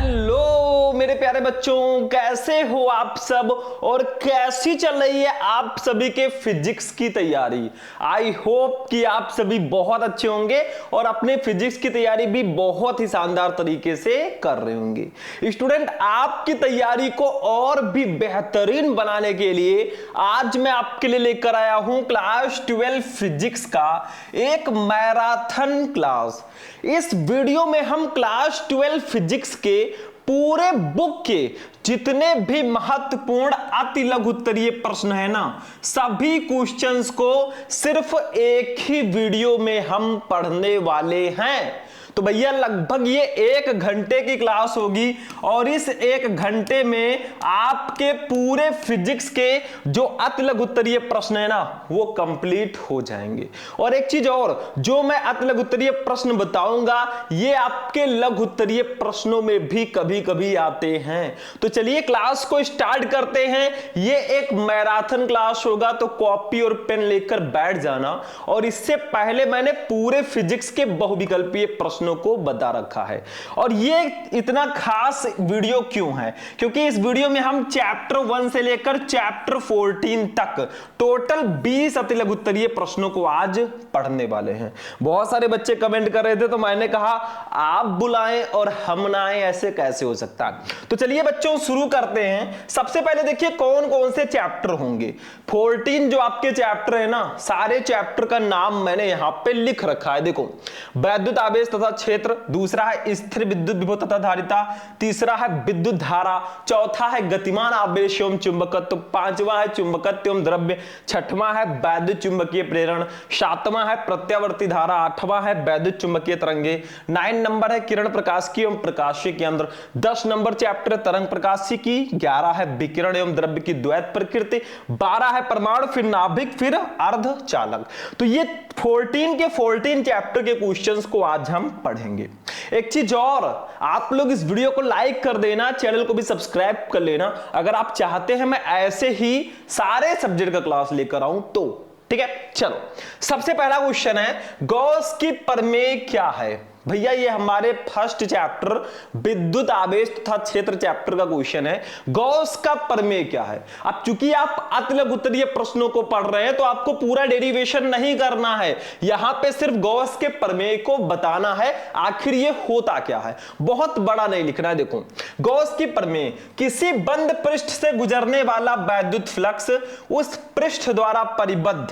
Hello मेरे प्यारे बच्चों, कैसे हो आप सब और कैसी चल रही है आप सभी के फिजिक्स की तैयारी। आई होप कि आप सभी बहुत अच्छे होंगे और अपने फिजिक्स की तैयारी भी बहुत ही शानदार तरीके से कर रहे होंगे। स्टूडेंट, आपकी तैयारी को और भी बेहतरीन बनाने के लिए आज मैं आपके लिए लेकर आया हूं क्लास 12 फिजिक्स का एक मैराथन क्लास। इस वीडियो में हम क्लास 12 फिजिक्स के पूरे बुक के जितने भी महत्वपूर्ण अति लघु उत्तरीय प्रश्न है ना, सभी क्वेश्चंस को सिर्फ एक ही वीडियो में हम पढ़ने वाले हैं। तो भैया लगभग ये 1 घंटे की क्लास होगी और इस 1 घंटे में आपके पूरे फिजिक्स के जो अति लघु उत्तरीय प्रश्न है ना, वो कंप्लीट हो जाएंगे। और एक चीज और, जो मैं अति लघु उत्तरीय प्रश्न बताऊंगा ये आपके लघु उत्तरीय प्रश्नों में भी कभी कभी आते हैं। तो चलिए क्लास को स्टार्ट करते हैं। ये एक मैराथन क्लास होगा, तो कॉपी और पेन लेकर बैठ जाना। और इससे पहले मैंने पूरे फिजिक्स के बहुविकल्पीय प्रश्नों को बता रखा है। और ये इतना खास वीडियो क्यों है, क्योंकि इस वीडियो में हम चैप्टर 1 से लेकर चैप्टर 14 तक टोटल 20 अति लघु उत्तरीय प्रश्नों को आज पढ़ने वाले हैं। बहुत सारे बच्चे कमेंट कर रहे थे, तो मैंने कहा आप बुलाएं और हम ना आए, ऐसे कैसे हो सकता है। तो चलिए बच्चों शुरू करते हैं। सबसे पहले देखिए कौन कौन से चैप्टर होंगे। 14 जो आपके चैप्टर है ना, सारे चैप्टर का नाम मैंने यहां पे लिख रखा है। देखो, वैद्युत आवेश तथा क्षेत्र, दूसरा है स्थिर विद्युत विभव तथा धारिता, तीसरा है विद्युत धारा, चौथा है गतिमान आवेश एवं चुंबकत्व, पांचवा है चुंबकत्व एवं द्रव्य, छठवां है वैद्युत चुंबकीय प्रेरण, सातवां है प्रत्यावर्ती धारा, आठवां है वैद्युत चुंबकीय तरंगे, 9 नंबर है किरण प्रकाशिकी एवं प्रकाशीय केंद्र, 10 नंबर चैप्टर तरंग प्रकाशिकी, 11 है विकिरण एवं द्रव्य की द्वैत प्रकृति, 12 है परमाणु, फिर नाभिक, फिर अर्धचालक। तो ये 14 के 14 चैप्टर के क्वेश्चंस को आज हम पढ़ेंगे। एक चीज और, आप लोग इस वीडियो को लाइक कर देना, चैनल को भी सब्सक्राइब कर लेना अगर आप चाहते हैं मैं ऐसे ही सारे सब्जेक्ट का क्लास लेकर आऊं तो। ठीक है, चलो सबसे पहला क्वेश्चन है, गॉस की प्रमेय क्या है। भैया ये हमारे फर्स्ट चैप्टर विद्युत आवेश तथा क्षेत्र चैप्टर का क्वेश्चन है। गॉस का प्रमेय क्या है। अब चूंकि आप अति लघु उत्तरीय प्रश्नों को पढ़ रहे हैं तो आपको पूरा डेरिवेशन नहीं करना है, यहां पे सिर्फ गॉस के प्रमेय को बताना है, आखिर ये होता क्या है, बहुत बड़ा नहीं लिखना है। देखो, गॉस की प्रमेय, किसी बंद पृष्ठ से गुजरने वाला वैद्युत फ्लक्स उस पृष्ठ द्वारा परिबद्ध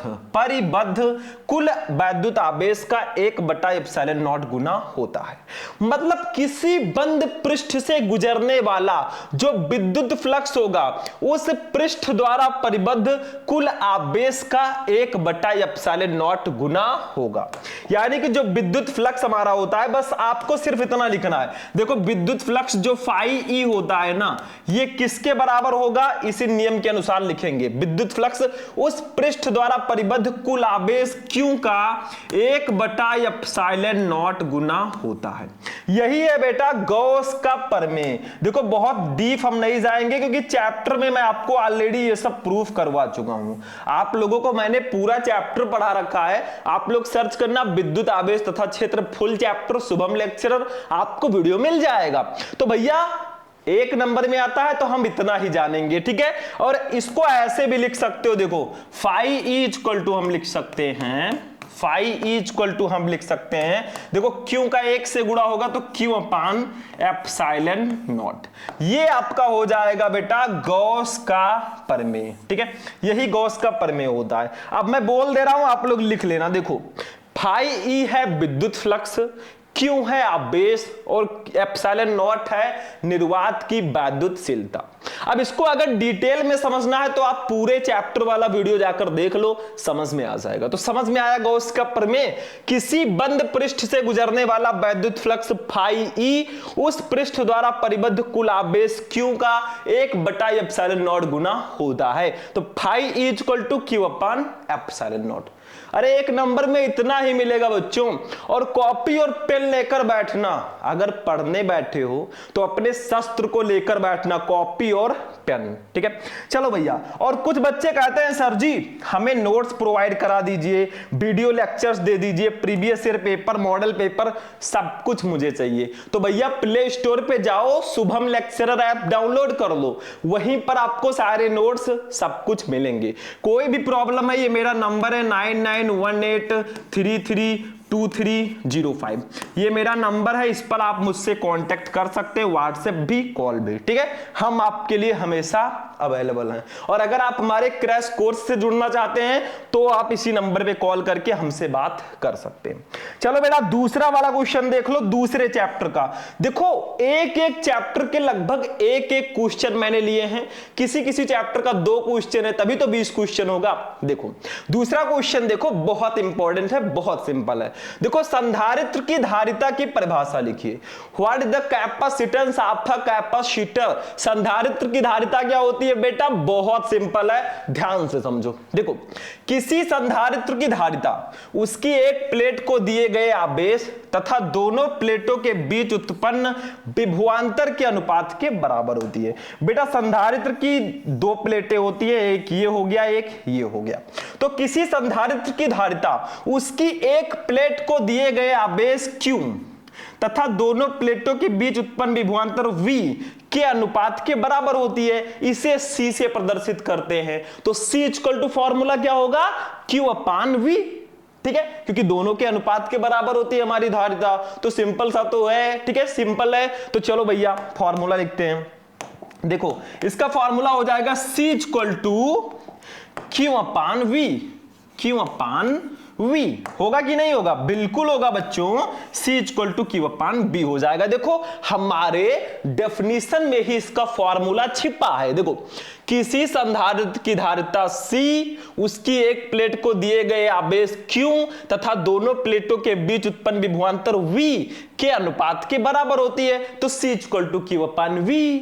कुल वैद्युत आवेश का 1/ε0 गुना होता है। मतलब किसी बंद पृष्ठ से गुजरने वाला जो विद्युत फ्लक्स होगा उस पृष्ठ द्वारा परिबद्ध कुल आवेश का 1/ε0 गुना होगा। यानी कि जो विद्युत फ्लक्स हमारा होता है, बस आपको सिर्फ इतना लिखना है। देखो, विद्युत फ्लक्स जो φe होता है ना, ये किसके बराबर होगा, इसी नियम के अनुसार लिखेंगे। विद्युत फ्लक्स उस पृष्ठ द्वारा परिबद्ध कुल आवेश Q का 1/ε0 गुना होता है। यही है बेटा गॉस का प्रमेय। देखो, बहुत डीप हम नहीं जाएंगे क्योंकि चैप्टर में मैं आपको ऑलरेडी ये सब प्रूफ करवा चुका हूं। आप लोगों को मैंने पूरा चैप्टर पढ़ा रखा है। आप लोग सर्च करना विद्युत आवेश तथा क्षेत्र फुल चैप्टर शुभम लेक्चरर, आपको वीडियो मिल जाएगा। तो भैया 1 नंबर में आता है तो हम इतना ही जानेंगे, ठीक है। और इसको ऐसे भी लिख सकते हो, देखो φe हम लिख सकते हैं, φe हम लिख सकते हैं, देखो Q का 1 से गुणा होगा तो Q/ε0। ये आपका हो जाएगा बेटा गॉस का प्रमेय, ठीक है। यही गॉस का प्रमेय होता है। अब मैं बोल दे रहा हूं, आप लोग लिख लेना। देखो, φe है विद्युत फ्लक्स, Q है आवेश और ε0 है निर्वात की वैद्युतशीलता। अब इसको अगर डिटेल में समझना है तो आप पूरे चैप्टर वाला वीडियो जाकर देख लो, समझ में आ जाएगा। तो समझ में आया गॉस का प्रमेय, किसी बंद पृष्ठ से गुजरने वाला वैद्युत फ्लक्स φe उस पृष्ठ द्वारा परिबद्ध कुल आवेश Q का 1/ε0 गुना होता है। तो φe Q/ε0। अरे एक नंबर में इतना ही मिलेगा बच्चों। और कॉपी और पेन लेकर बैठना, अगर पढ़ने बैठे हो तो अपने शस्त्र को लेकर बैठना, कॉपी और पेन, ठीक है। चलो भैया, और कुछ बच्चे कहते हैं सर जी हमें नोट्स प्रोवाइड करा दीजिए, वीडियो लेक्चर्स दे दीजिए, previous year paper, model paper, सब कुछ मुझे चाहिए। तो भैया प्ले स्टोर पे जाओ, शुभम लेक्चरर ऐप डाउनलोड कर लो, वहीं पर आपको सारे नोट्स सब कुछ मिलेंगे। कोई भी प्रॉब्लम है, ये मेरा नंबर है 9918332305, ये मेरा नंबर है, इस पर आप मुझसे कांटेक्ट कर सकते हैं, व्हाट्सएप भी, कॉल भी, ठीक है। हम आपके लिए हमेशा अवेलेबल हैं। और अगर आप हमारे क्रैश कोर्स से जुड़ना चाहते हैं तो आप इसी नंबर पे कॉल करके हमसे बात कर सकते हैं। चलो बेटा दूसरा वाला क्वेश्चन देख लो, दूसरे चैप्टर का। देखो एक एक चैप्टर के लगभग एक एक क्वेश्चन मैंने लिए हैं, किसी किसी चैप्टर का 2 क्वेश्चन है, तभी तो 20 क्वेश्चन होगा। देखो दूसरा क्वेश्चन देखो, बहुत इंपॉर्टेंट है, बहुत सिंपल है। देखो संधारित्र की धारिता की परिभाषा लिखिए। What is the capacitance of a capacitor? संधारित्र की धारिता क्या होती है बेटा? बहुत सिंपल है, ध्यान से समझो। देखो किसी संधारित्र की धारिता उसकी एक प्लेट को दिए गए आवेश तथा दोनों प्लेटों के बीच उत्पन्न विभवांतर के अनुपात के बराबर होती है। बेटा संधारित्र की 2 प्लेटें होती है, एक ये हो गया, एक ये हो गया। तो किसी संधारित्र की धारिता उसकी एक प्लेट को दिए गए आवेश Q तथा दोनों प्लेटों के बीच उत्पन्न विभवांतर V के अनुपात के बराबर होती है, इसे C से प्रदर्शित करते हैं। तो C इक्वल टू फॉर्मूला क्या होगा? Q/V, ठीक है, क्योंकि दोनों के अनुपात के बराबर होती है हमारी धारिता, तो सिंपल सा तो है, ठीक है, सिंपल है। तो चलो भैया फॉर्मूला लिखते हैं। देखो इसका फॉर्मूला हो जाएगा C equal to Q/V, Q/V होगा कि नहीं होगा? बिल्कुल होगा बच्चों, C इक्वल टू Q/V हो जाएगा। देखो हमारे डेफिनेशन में ही इसका फॉर्मूला छिपा है। देखो किसी संधारित्र की धारिता C उसकी एक प्लेट को दिए गए आवेश Q तथा दोनों प्लेटों के बीच उत्पन्न विभवांतर V के अनुपात के बराबर होती है, तो C इक्वल टू Q/V।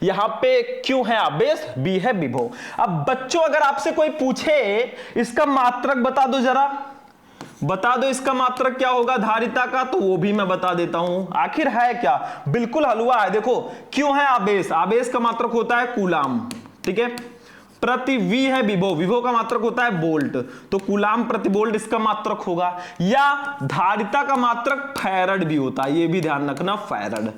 यहां पे Q है आवेश, B है विभव। अब बच्चों अगर आपसे कोई पूछे इसका मात्रक बता दो, जरा बता दो इसका मात्रक क्या होगा धारिता का, तो वो भी मैं बता देता हूं। आखिर है क्या? बिल्कुल हलवा है। देखो Q है आवेश, आवेश का मात्रक होता है कूलाम, ठीक है, प्रति V है विभव, विभव का मात्रक होता है वोल्ट, तो कूलाम प्रति वोल्ट इसका मात्रक होगा। या धारिता का मात्रक फैरड भी होता है, ये भी ध्यान रखना, फैरड,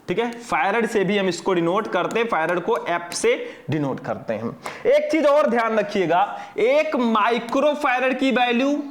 ठीक है, फैरड से भी हम इसको डिनोट करते हैं, फैरड को F से डिनोट करते हैं। एक चीज और ध्यान रखिएगा, एक माइक्रो फैरड की वैल्यू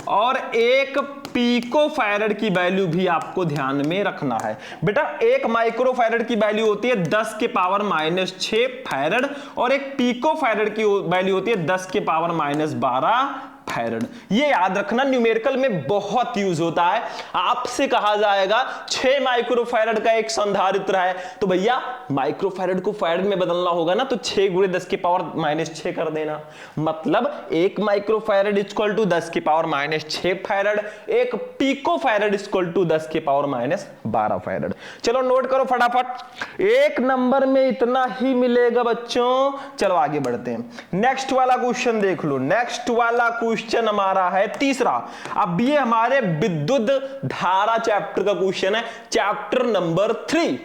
और एक पीको फैरड की वैल्यू भी आपको ध्यान में रखना है। बेटा एक माइक्रो फैरड की वैल्यू होती है 10 के पावर -6 फैरड, और एक पीको फैरड की वैल्यू होती है 10 के पावर -12 फैरड। ये याद रखना, न्यूमेरिकल में बहुत यूज होता है। आपसे कहा जाएगा 6 माइक्रो फैरड का एक संधारित्र है, तो भैया माइक्रो फैरड को फैरड में बदलना होगा ना, तो 6 × 10 के पावर -6 कर देना। मतलब 1 माइक्रो फैरड इक्वल टू 10 के पावर -6 फैरड, एक पिको फैरड इक्वल टू 10 के पावर -12 फैरड। चलो नोट करो फटाफट, एक नंबर में इतना ही मिलेगा बच्चों। चलो आगे बढ़ते हैं, नेक्स्ट वाला क्वेश्चन देख लो। नेक्स्ट वाला क्वेश्चन हमारा है तीसरा। अब ये हमारे विद्युत धारा चैप्टर का क्वेश्चन है, चैप्टर नंबर 3,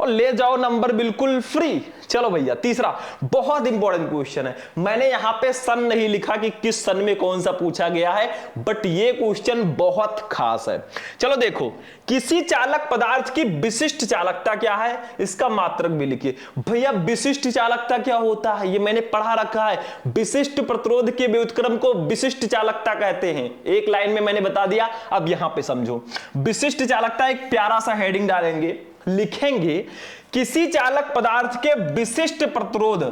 और ले जाओ नंबर बिल्कुल फ्री। चलो भैया तीसरा बहुत इंपॉर्टेंट क्वेश्चन है। मैंने यहां पे सन नहीं लिखा कि किस सन में कौन सा पूछा गया है, बट ये क्वेश्चन बहुत खास है। चलो देखो, किसी चालक पदार्थ की विशिष्ट चालकता क्या है, इसका मात्रक भी लिखिए। भैया विशिष्ट चालकता क्या होता है, ये मैंने पढ़ा रखा है। विशिष्ट प्रतिरोध के व्युत्क्रम को विशिष्ट चालकता कहते हैं, एक लाइन में मैंने बता दिया। अब यहां पे समझो, विशिष्ट चालकता, एक प्यारा सा हेडिंग डालेंगे, लिखेंगे किसी चालक पदार्थ के विशिष्ट प्रतिरोध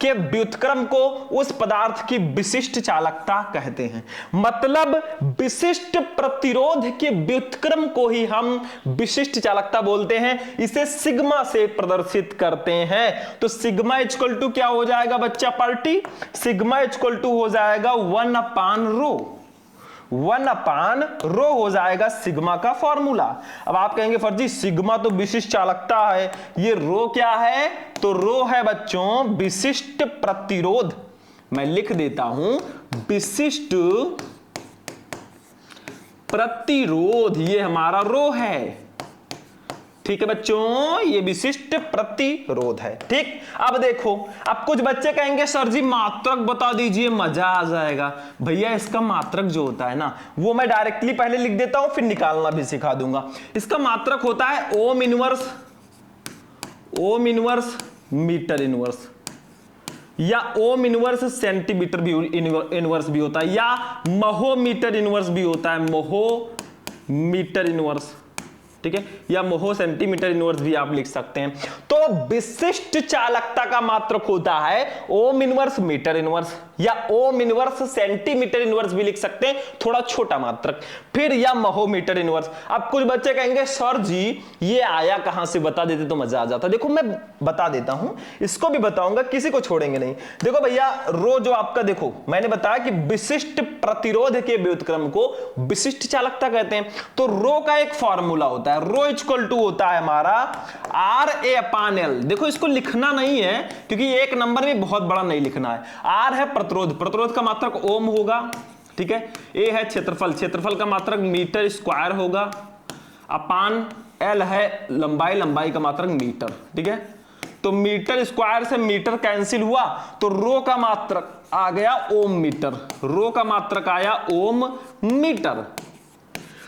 के व्युत्क्रम को उस पदार्थ की विशिष्ट चालकता कहते हैं। मतलब विशिष्ट प्रतिरोध के व्युत्क्रम को ही हम विशिष्ट चालकता बोलते हैं, इसे सिग्मा से प्रदर्शित करते हैं। तो सिग्मा इक्वल टू क्या हो जाएगा बच्चा पार्टी? सिग्मा इक्वल टू हो जाएगा 1/ρ, 1/ρ हो जाएगा सिग्मा का फॉर्मूला। अब आप कहेंगे फर्जी सिग्मा तो विशिष्ट चालकता है, ये रो क्या है? तो रो है बच्चों विशिष्ट प्रतिरोध। मैं लिख देता हूं विशिष्ट प्रतिरोध, ये हमारा रो है। ठीक है बच्चों, ये विशिष्ट प्रतिरोध है। ठीक, अब देखो, अब कुछ बच्चे कहेंगे सर जी मात्रक बता दीजिए, मजा आ जाएगा। भैया इसका मात्रक जो होता है ना, वो मैं डायरेक्टली पहले लिख देता हूं, फिर निकालना भी सिखा दूंगा। इसका मात्रक होता है ओम इनवर्स मीटर इनवर्स, या ओम इनवर्स सेंटीमीटर भी इनवर्स भी होता है, या महो मीटर इनवर्स भी होता है, महो मीटर इनवर्स। ठीक है, या मोहो सेंटीमीटर इनवर्स भी आप लिख सकते हैं। तो विशिष्ट चालकता का मात्रक होता है ओम इनवर्स मीटर इनवर्स, या ओम इनवर्स सेंटीमीटर इनवर्स भी लिख सकते हैं, थोड़ा छोटा मात्रक, फिर या महो मीटर इनवर्स। अब कुछ बच्चे कहेंगे सर जी ये आया कहां से, बता देते तो मजा आ जाता। देखो मैं बता देता हूं, इसको भी बताऊंगा, किसी को छोड़ेंगे नहीं। देखो भैया रो जो आपका, देखो मैंने बताया कि विशिष्ट प्रतिरोध के व्युत्क्रम को विशिष्ट चालकता कहते हैं। तो रो का एक फॉर्मूला होता है, रो इक्वल टू होता है हमारा आर ए अपान एल। देखो इसको लिखना नहीं है क्योंकि एक नंबर में बहुत बड़ा नहीं लिखना है। आर है प्रतिरोध का मात्रक ओम होगा। ठीक है, ए है क्षेत्रफल का मात्रक मीटर स्क्वायर होगा, अपान एल है लंबाई का मात्रक मीटर। ठीक है, तो मीटर स्क्वायर से मीटर कैंसिल हुआ, तो रो का मात्रक आ गया ओम मीटर, रो का मात्रक आया ओम मीटर।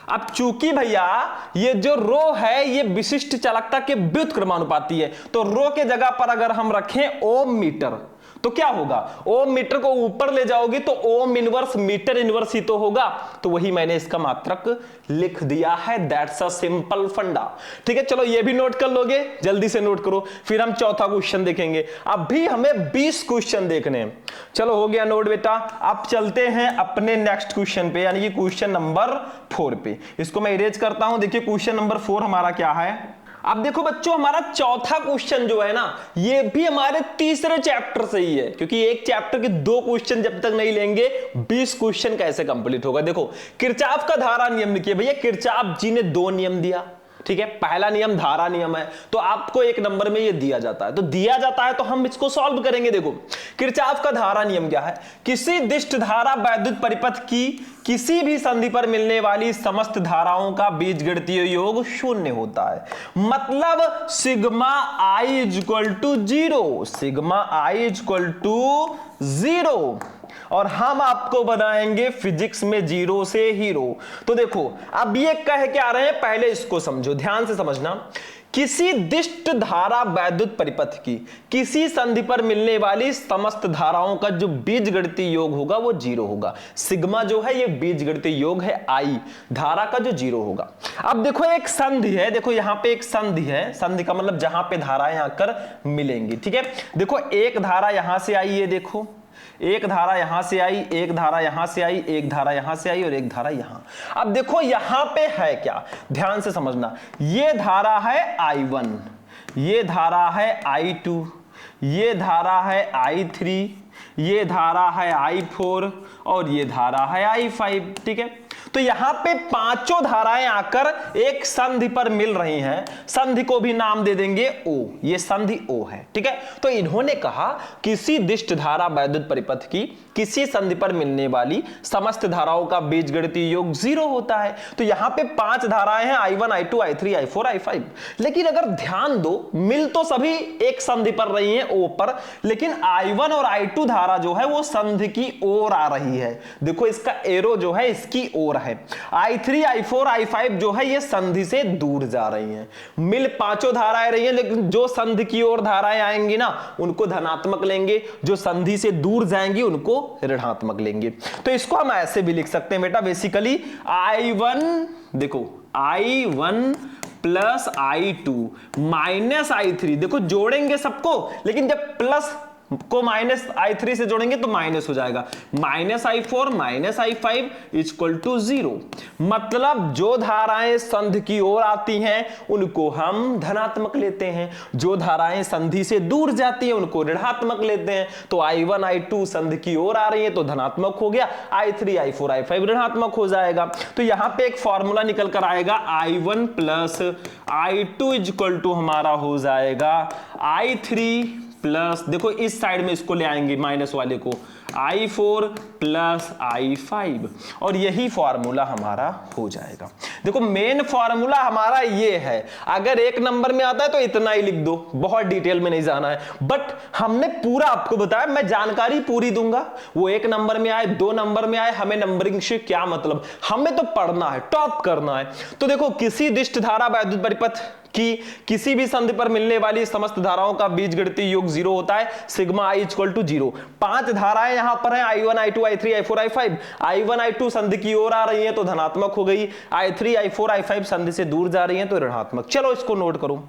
अब चूंकि भैया ये जो रो है ये विशिष्ट चालकता के व्युत्क्रमानुपाती है, तो रो के जगह पर अगर हम रखें ओम मीटर तो क्या होगा, ओम मीटर को ऊपर ले जाओगे तो ओम इनवर्स मीटर इनवर्स ही तो होगा। तो वही मैंने इसका मात्रक लिख दिया है। दैट्स अ सिंपल फंडा। ठीक है, चलो ये भी नोट कर लोगे, जल्दी से नोट करो, फिर हम चौथा क्वेश्चन देखेंगे। अभी हमें 20 क्वेश्चन देखने हैं। चलो हो गया नोट बेटा। अब चलते हैं अपने नेक्स्ट क्वेश्चन पे, यानी कि क्वेश्चन नंबर 4 पे। इसको मैं इरेज करता हूं। देखिए क्वेश्चन नंबर 4 हमारा क्या है। अब देखो बच्चों, हमारा चौथा क्वेश्चन जो है ना, ये भी हमारे तीसरे चैप्टर से ही है, क्योंकि एक चैप्टर के 2 क्वेश्चन जब तक नहीं लेंगे 20 क्वेश्चन कैसे कंप्लीट होगा। देखो किरचॉफ का धारा नियम लिखिए। भैया किरचॉफ जी ने 2 नियम दिया। ठीक है, पहला नियम धारा नियम है, तो आपको एक नंबर में ये दिया जाता है, तो दिया जाता है तो हम इसको सॉल्व करेंगे। देखो किरचॉफ का धारा नियम क्या है, किसी दिष्ट धारा वैद्युत परिपथ की किसी भी संधि पर मिलने वाली समस्त धाराओं का बीजगणितीय योग 0 होता है। मतलब sigma I is equal to 0, sigma I is equal to 0। और हम आपको बनाएंगे फिजिक्स में 0 से हीरो। तो देखो अब ये कह के आ रहे हैं, पहले इसको समझो, ध्यान से समझना। किसी दिष्ट धारा वैद्युत परिपथ की किसी संधि पर मिलने वाली समस्त धाराओं का जो बीजगणितीय योग होगा वो 0 होगा। सिग्मा जो है ये बीजगणितीय योग है, आई धारा का जो 0 होगा। अब देखो एक संधि है, देखो यहां पे एक संधि है, संधि का मतलब जहां पे धाराएं आकर मिलेंगी। ठीक है, देखो एक धारा यहां से आई, ये देखो एक धारा यहां से आई, एक धारा यहां से आई, एक धारा यहां से आई और एक धारा यहां। अब देखो यहां पे है क्या, ध्यान से समझना। ये धारा है I1, ये धारा है I2, ये धारा है I3, ये धारा है I4 और ये धारा है I5। ठीक है, तो यहां पे पांचों धाराएं आकर एक संधि पर मिल रही हैं। संधि को भी नाम दे देंगे O, ये संधि O है। ठीक है, तो इन्होंने कहा किसी दिष्ट धारा वैद्युत परिपथ की किसी संधि पर मिलने वाली समस्त धाराओं का बीजगणितीय योग 0 होता है। तो यहां पे 5 धाराएं हैं, I1, I2, I3, I4, I5। लेकिन अगर ध्यान दो, मिल तो सभी एक संधि पर रही हैं O पर, लेकिन I1 और I2 धारा जो है वो संधि की ओर आ रही है। देखो इसका एरो जो है इसकी ओर है। I3, I4, I5 जो है ये संधि से दूर जा रही हैं। मिल पांचों धाराएं रही हैं, लेकिन जो संधि की ओर धाराएं आएंगी ना उनको धनात्मक लेंगे, जो संधि से दूर जाएंगी उनको ऋणात्मक लेंगे। तो इसको हम ऐसे भी लिख सकते हैं बेटा, बेसिकली I1, देखो I1 plus I2 minus I3, देखो जोड़ेंगे सबको, लेकिन जब प्लस को माइनस I3 से जोड़ेंगे तो माइनस हो जाएगा। Minus I4 minus I5 equal to 0। मतलब जो धाराएं संधि की ओर आती हैं उनको हम धनात्मक लेते हैं, जो धाराएं संधि से दूर जाती हैं उनको ऋणात्मक लेते हैं। तो I1 I2 संधि की ओर आ रही है तो धनात्मक हो गया, I3 I4 I5 ऋणात्मक हो जाएगा। तो यहां पे एक फॉर्मूला निकल कर आएगा, I1 plus I2 equal to हमारा हो जाएगा I3 प्लस, देखो इस साइड में इसको ले आएंगे माइनस वाले को, I4 प्लस I5 और यही फॉर्मूला हमारा हो जाएगा। देखो मेन फॉर्मूला हमारा ये है, अगर एक नंबर में आता है तो इतना ही लिख दो, बहुत डिटेल में नहीं जाना है, बट हमने पूरा आपको बताया, मैं जानकारी पूरी दूंगा। वो एक नंबर में आए, 2 नंबर में आए, हमें नंबरिंग से क्या मतलब, हमें तो पढ़ना है, टॉप करना है। तो देखो किसी दिष्ट धारा वैद्युत परिपथ कि किसी भी संधि पर मिलने वाली समस्त धाराओं का बीजगणितीय योग 0 होता है, सिग्मा I इक्वल टू 0। 5 धाराएं यहां पर हैं, I1 I2 I3 I4 I5। I1 I2 संधि की ओर आ रही हैं तो धनात्मक हो गई, I3 I4 I5 संधि से दूर जा रही हैं तो ऋणात्मक। चलो इसको नोट करो,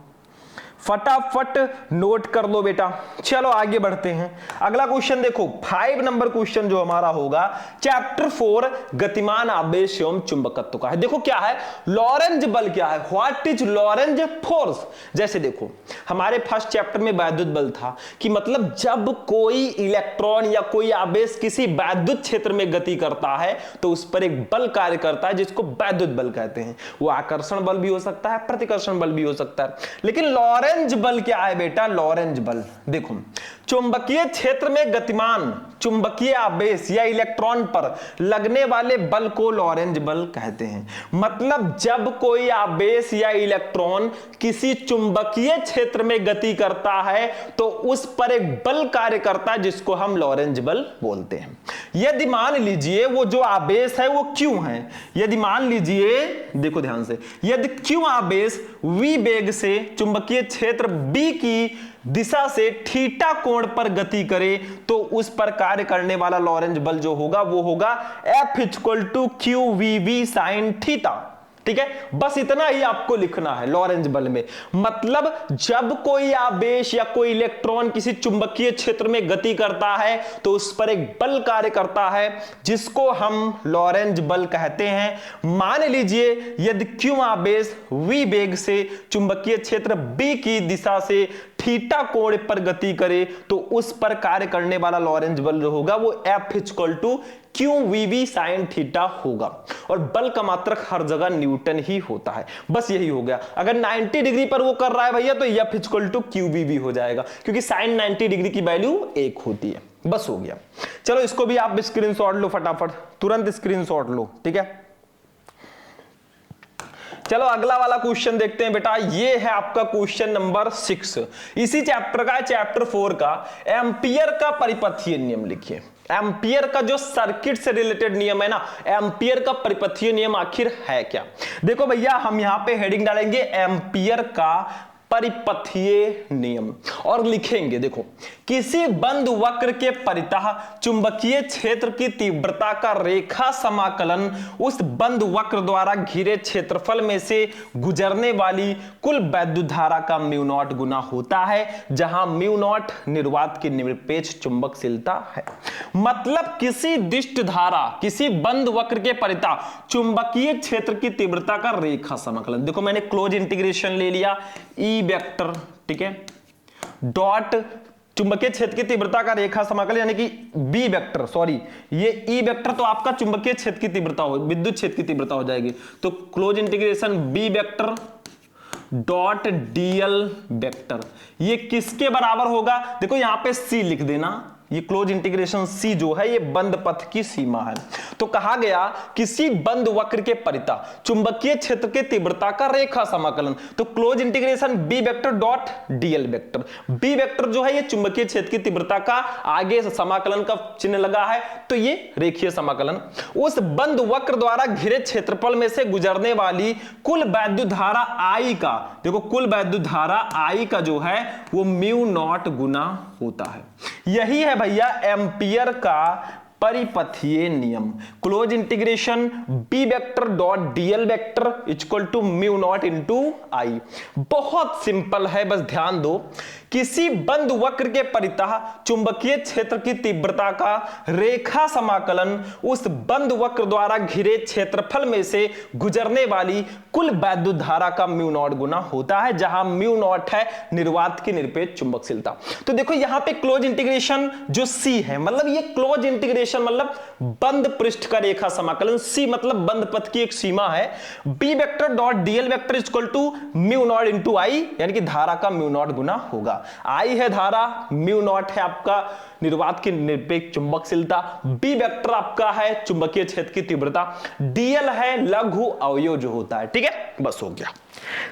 फटाफट नोट कर लो बेटा। चलो आगे बढ़ते हैं, अगला क्वेश्चन देखो 5 नंबर क्वेश्चन जो हमारा होगा चैप्टर 4 गतिमान आवेश एवं चुंबकत्व का है। देखो क्या है लॉरेंज बल, क्या है व्हाट इज लॉरेंज फोर्स। जैसे देखो हमारे फर्स्ट चैप्टर में वैद्युत बल था कि मतलब जब कोई इलेक्ट्रॉन या कोई आवेश किसी वैद्युत क्षेत्र में गति करता है तो उस पर एक बल कार्य करता है जिसको वैद्युत बल कहते हैं। वो आकर्षण बल भी हो सकता है, प्रतिकर्षण बल भी हो सकता है, लेकिन लॉरेंज बल क्या है बेटा, लॉरेंज बल देखो चुंबकीय क्षेत्र में गतिमान चुंबकीय आवेश या इलेक्ट्रॉन पर लगने वाले बल को लॉरेंज बल कहते हैं। मतलब जब कोई आवेश या इलेक्ट्रॉन किसी चुंबकीय क्षेत्र में गति करता है तो उस पर एक बल कार्य करता है जिसको हम लॉरेंज बल बोलते हैं। यदि मान लीजिए वो जो आवेश है वो क्यों है, यदि मान लीजिए देखो ध्यान से, यदि क्यों आवेश v वेग से चुंबकीय क्षेत्र B की दिशा से थीटा कोण पर गति करे तो उस पर कार्य करने वाला लॉरेंज बल जो होगा वो होगा F equal to QVV sin theta. ठीक है, बस इतना ही आपको लिखना है लॉरेंज बल में। मतलब जब कोई आवेश या कोई इलेक्ट्रॉन किसी चुंबकीय क्षेत्र में गति करता है तो उस पर एक बल कार्य करता है जिसको हम लॉरेंज बल कहते हैं। मान लीजिए यदि क्यों आवेश v वेग से चुंबकीय क्षेत्र B की दिशा से थीटा कोण पर गति करे तो उस पर कार्य करने वाला लॉरेंज बल जो होगा वो F equal to QVV sin theta होगा। और बल का मात्रक हर जगह न्यूटन ही होता है, बस यही हो गया। अगर 90 डिग्री पर वो कर रहा है भैया तो F इक्वल टू QVV हो जाएगा क्योंकि sin 90 डिग्री की वैल्यू 1 होती है। बस हो गया। चलो इसको भी आप स्क्रीनशॉट लो, फटाफट तुरंत स्क्रीनशॉट लो। ठीक है, चलो अगला वाला क्वेश्चन देखते हैं बेटा। ये है आपका क्वेश्चन नंबर 6, इसी चैप्टर का, चैप्टर 4 का। एम्पियर का परिपथीय नियम लिखिए। एम्पियर का जो सर्किट से रिलेटेड नियम है ना, एम्पियर का परिपथीय नियम आखिर है क्या। देखो भैया हम यहां पे हेडिंग डालेंगे एम्पियर का परिपथीय नियम और लिखेंगे देखो किसी बंद वक्र के परितः चुंबकीय क्षेत्र की तीव्रता का रेखा समाकलन उस बंद वक्र द्वारा घिरे क्षेत्रफल में से गुजरने वाली कुल वैद्युत धारा का म्यू नॉट गुना होता है, जहां म्यू नॉट निर्वात की निरपेक्ष चुंबकशीलता है। मतलब किसी दिष्ट धारा किसी बंद वक्र के परितः चुंबकीय क्षेत्र की तीव्रता का रेखा समाकलन, देखो मैंने क्लोज इंटीग्रेशन ले लिया ई वेक्टर, ठीक है, डॉट चुंबकीय क्षेत्र की तीव्रता का रेखा समाकलन यानी कि बी वेक्टर, सॉरी ये ई वेक्टर तो आपका चुंबकीय क्षेत्र की तीव्रता हो, विद्युत क्षेत्र की तीव्रता हो जाएगी। तो close integration B vector dot DL vector, ये किसके बराबर होगा, देखो यहां पे सी लिख देना, ये क्लोज इंटीग्रेशन सी जो है ये बंद पथ की सीमा है। तो कहा गया किसी बंद वक्र के परितः चुंबकीय क्षेत्र के तीव्रता का रेखा समाकलन, तो close integration B vector dot DL vector. B vector जो है ये चुंबकीय क्षेत्र की तीव्रता का, आगे समाकलन का चिन्ह लगा है तो ये रेखीय समाकलन। उस बंद वक्र द्वारा घिरे क्षेत्रफल में से गुजरने वाली कुल वैद्युत धारा आई का, देखो कुल वैद्युत धारा आई का जो है वो म्यू नॉट गुना होता है। यही है भैया एम्पियर का परिपथीय नियम। Close integration B vector dot DL vector equal to mu naught into I. बहुत सिंपल है, बस ध्यान दो। किसी बंद वक्र के परितः चुंबकीय क्षेत्र की तीव्रता का रेखा समाकलन उस बंद वक्र द्वारा घिरे क्षेत्रफल में से गुजरने वाली कुल वैद्युत धारा का म्यू नॉट गुना होता है, जहां म्यू नॉट है निर्वात की निरपेक्ष चुंबकशीलता। तो देखो यहां पे क्लोज इंटीग्रेशन जो सी है, मतलब ये क्लोज इंटीग्रेशन मतलब बंद पृष्ठ का रेखा समाकलन, सी मतलब बंद पथ की एक सीमा है, B vector dot DL vector equal to mu naught into I यानी कि धारा का म्यू नॉट गुना होगा। आई है धारा, म्यू नॉट है आपका निर्वात की निरपेक्ष चुंबकशीलता, बी वेक्टर आपका है चुंबकीय क्षेत्र की तीव्रता, डीएल है लघु अवयव जो होता है। ठीक है, बस हो गया,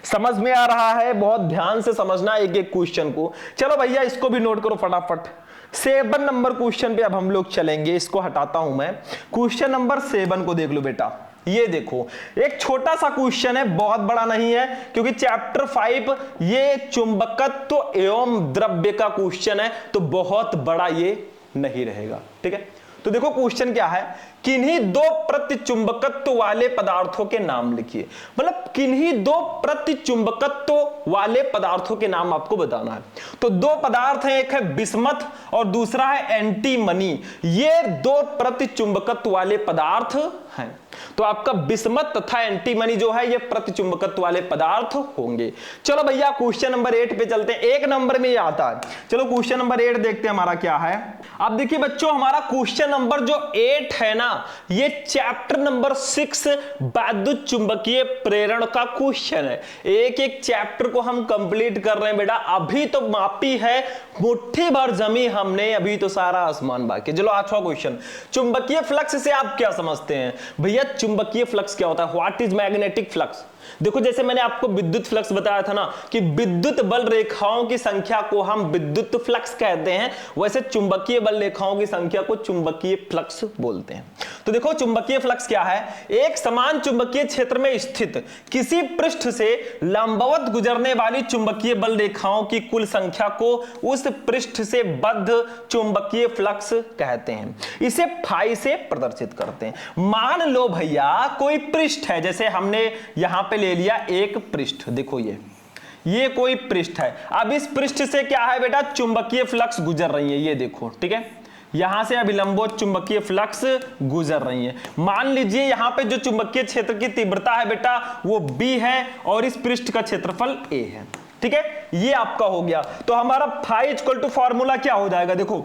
समझ में आ रहा है? बहुत ध्यान से समझना एक एक क्वेश्चन को। चलो भैया इसको भी नोट करो फटाफट। 7 नंबर क्वेश्चन पे अब हम लोग चलेंगे, इसको हटाता हूं मैं। क्वेश्चन नंबर 7 को देख लो बेटा, ये देखो एक छोटा सा क्वेश्चन है, बहुत बड़ा नहीं है, क्योंकि चैप्टर 5 ये चुंबकत्व एवं द्रव्य का क्वेश्चन है, तो बहुत बड़ा ये नहीं रहेगा। ठीक है, तो देखो क्वेश्चन क्या है, किन्हीं दो प्रतिचुंबकत्व वाले पदार्थों के नाम लिखिए। मतलब किन्हीं दो प्रतिचुंबकत्व वाले पदार्थों के नाम आपको बताना है। तो दो पदार्थ हैं, एक है बिस्मथ और दूसरा है एंटीमनी। ये दो प्रतिचुंबकत्व वाले पदार्थ हैं। तो आपका बिस्मथ तथा एंटीमनी जो है ये प्रतिचुंबकत्व वाले पदार्थ होंगे। चलो भैया क्वेश्चन नंबर 8 पे चलते हैं, 1 नंबर में ये आता है। चलो क्वेश्चन नंबर 8 देखते हैं हमारा क्या है। अब देखिए बच्चों, हमारा क्वेश्चन नंबर जो 8 है ना, ये चैप्टर नंबर 6 वैद्युत चुंबकीय प्रेरण का क्वेश्चन है। एक एक चैप्टर को हम कंप्लीट कर रहे हैं बेटा, अभी तो मापी है, मुट्ठी भर जमी हमने, अभी तो सारा आसमान बाकी। चलो 8वां क्वेश्चन, चुंबकीय फ्लक्स से आप क्या समझते हैं? भैया चुंबकीय फ्लक्स क्या होता है? What is magnetic flux? देखो जैसे मैंने आपको विद्युत फ्लक्स बताया था ना, कि विद्युत बल रेखाओं की संख्या को हम विद्युत फ्लक्स कहते हैं, वैसे चुंबकीय बल रेखाओं की संख्या को चुंबकीय फ्लक्स बोलते हैं। तो देखो चुंबकीय फ्लक्स क्या है, एक समान चुंबकीय क्षेत्र में स्थित किसी पृष्ठ से लंबवत गुजरने वाली चुंबकीय बल रेखाओं की कुल संख्या को उस पृष्ठ से बद्ध चुंबकीय फ्लक्स कहते हैं। इसे फाई से प्रदर्शित करते हैं। मान लो भैया कोई पृष्ठ है, जैसे हमने यहां पे ले लिया एक पृष्ठ, देखो ये कोई पृष्ठ है। अब इस पृष्ठ से क्या है बेटा, चुंबकीय फ्लक्स गुजर रही है, ये देखो। ठीक है, यहां से अभिलंबोत चुंबकीय फ्लक्स गुजर रही है। मान लीजिए यहां पे जो चुंबकीय क्षेत्र की तीव्रता है बेटा वो B है और इस पृष्ठ का क्षेत्रफल A है। ठीक है, ये आपका हो गया। तो हमारा फाई इक्वल टू फॉर्मूला क्या हो जाएगा, देखो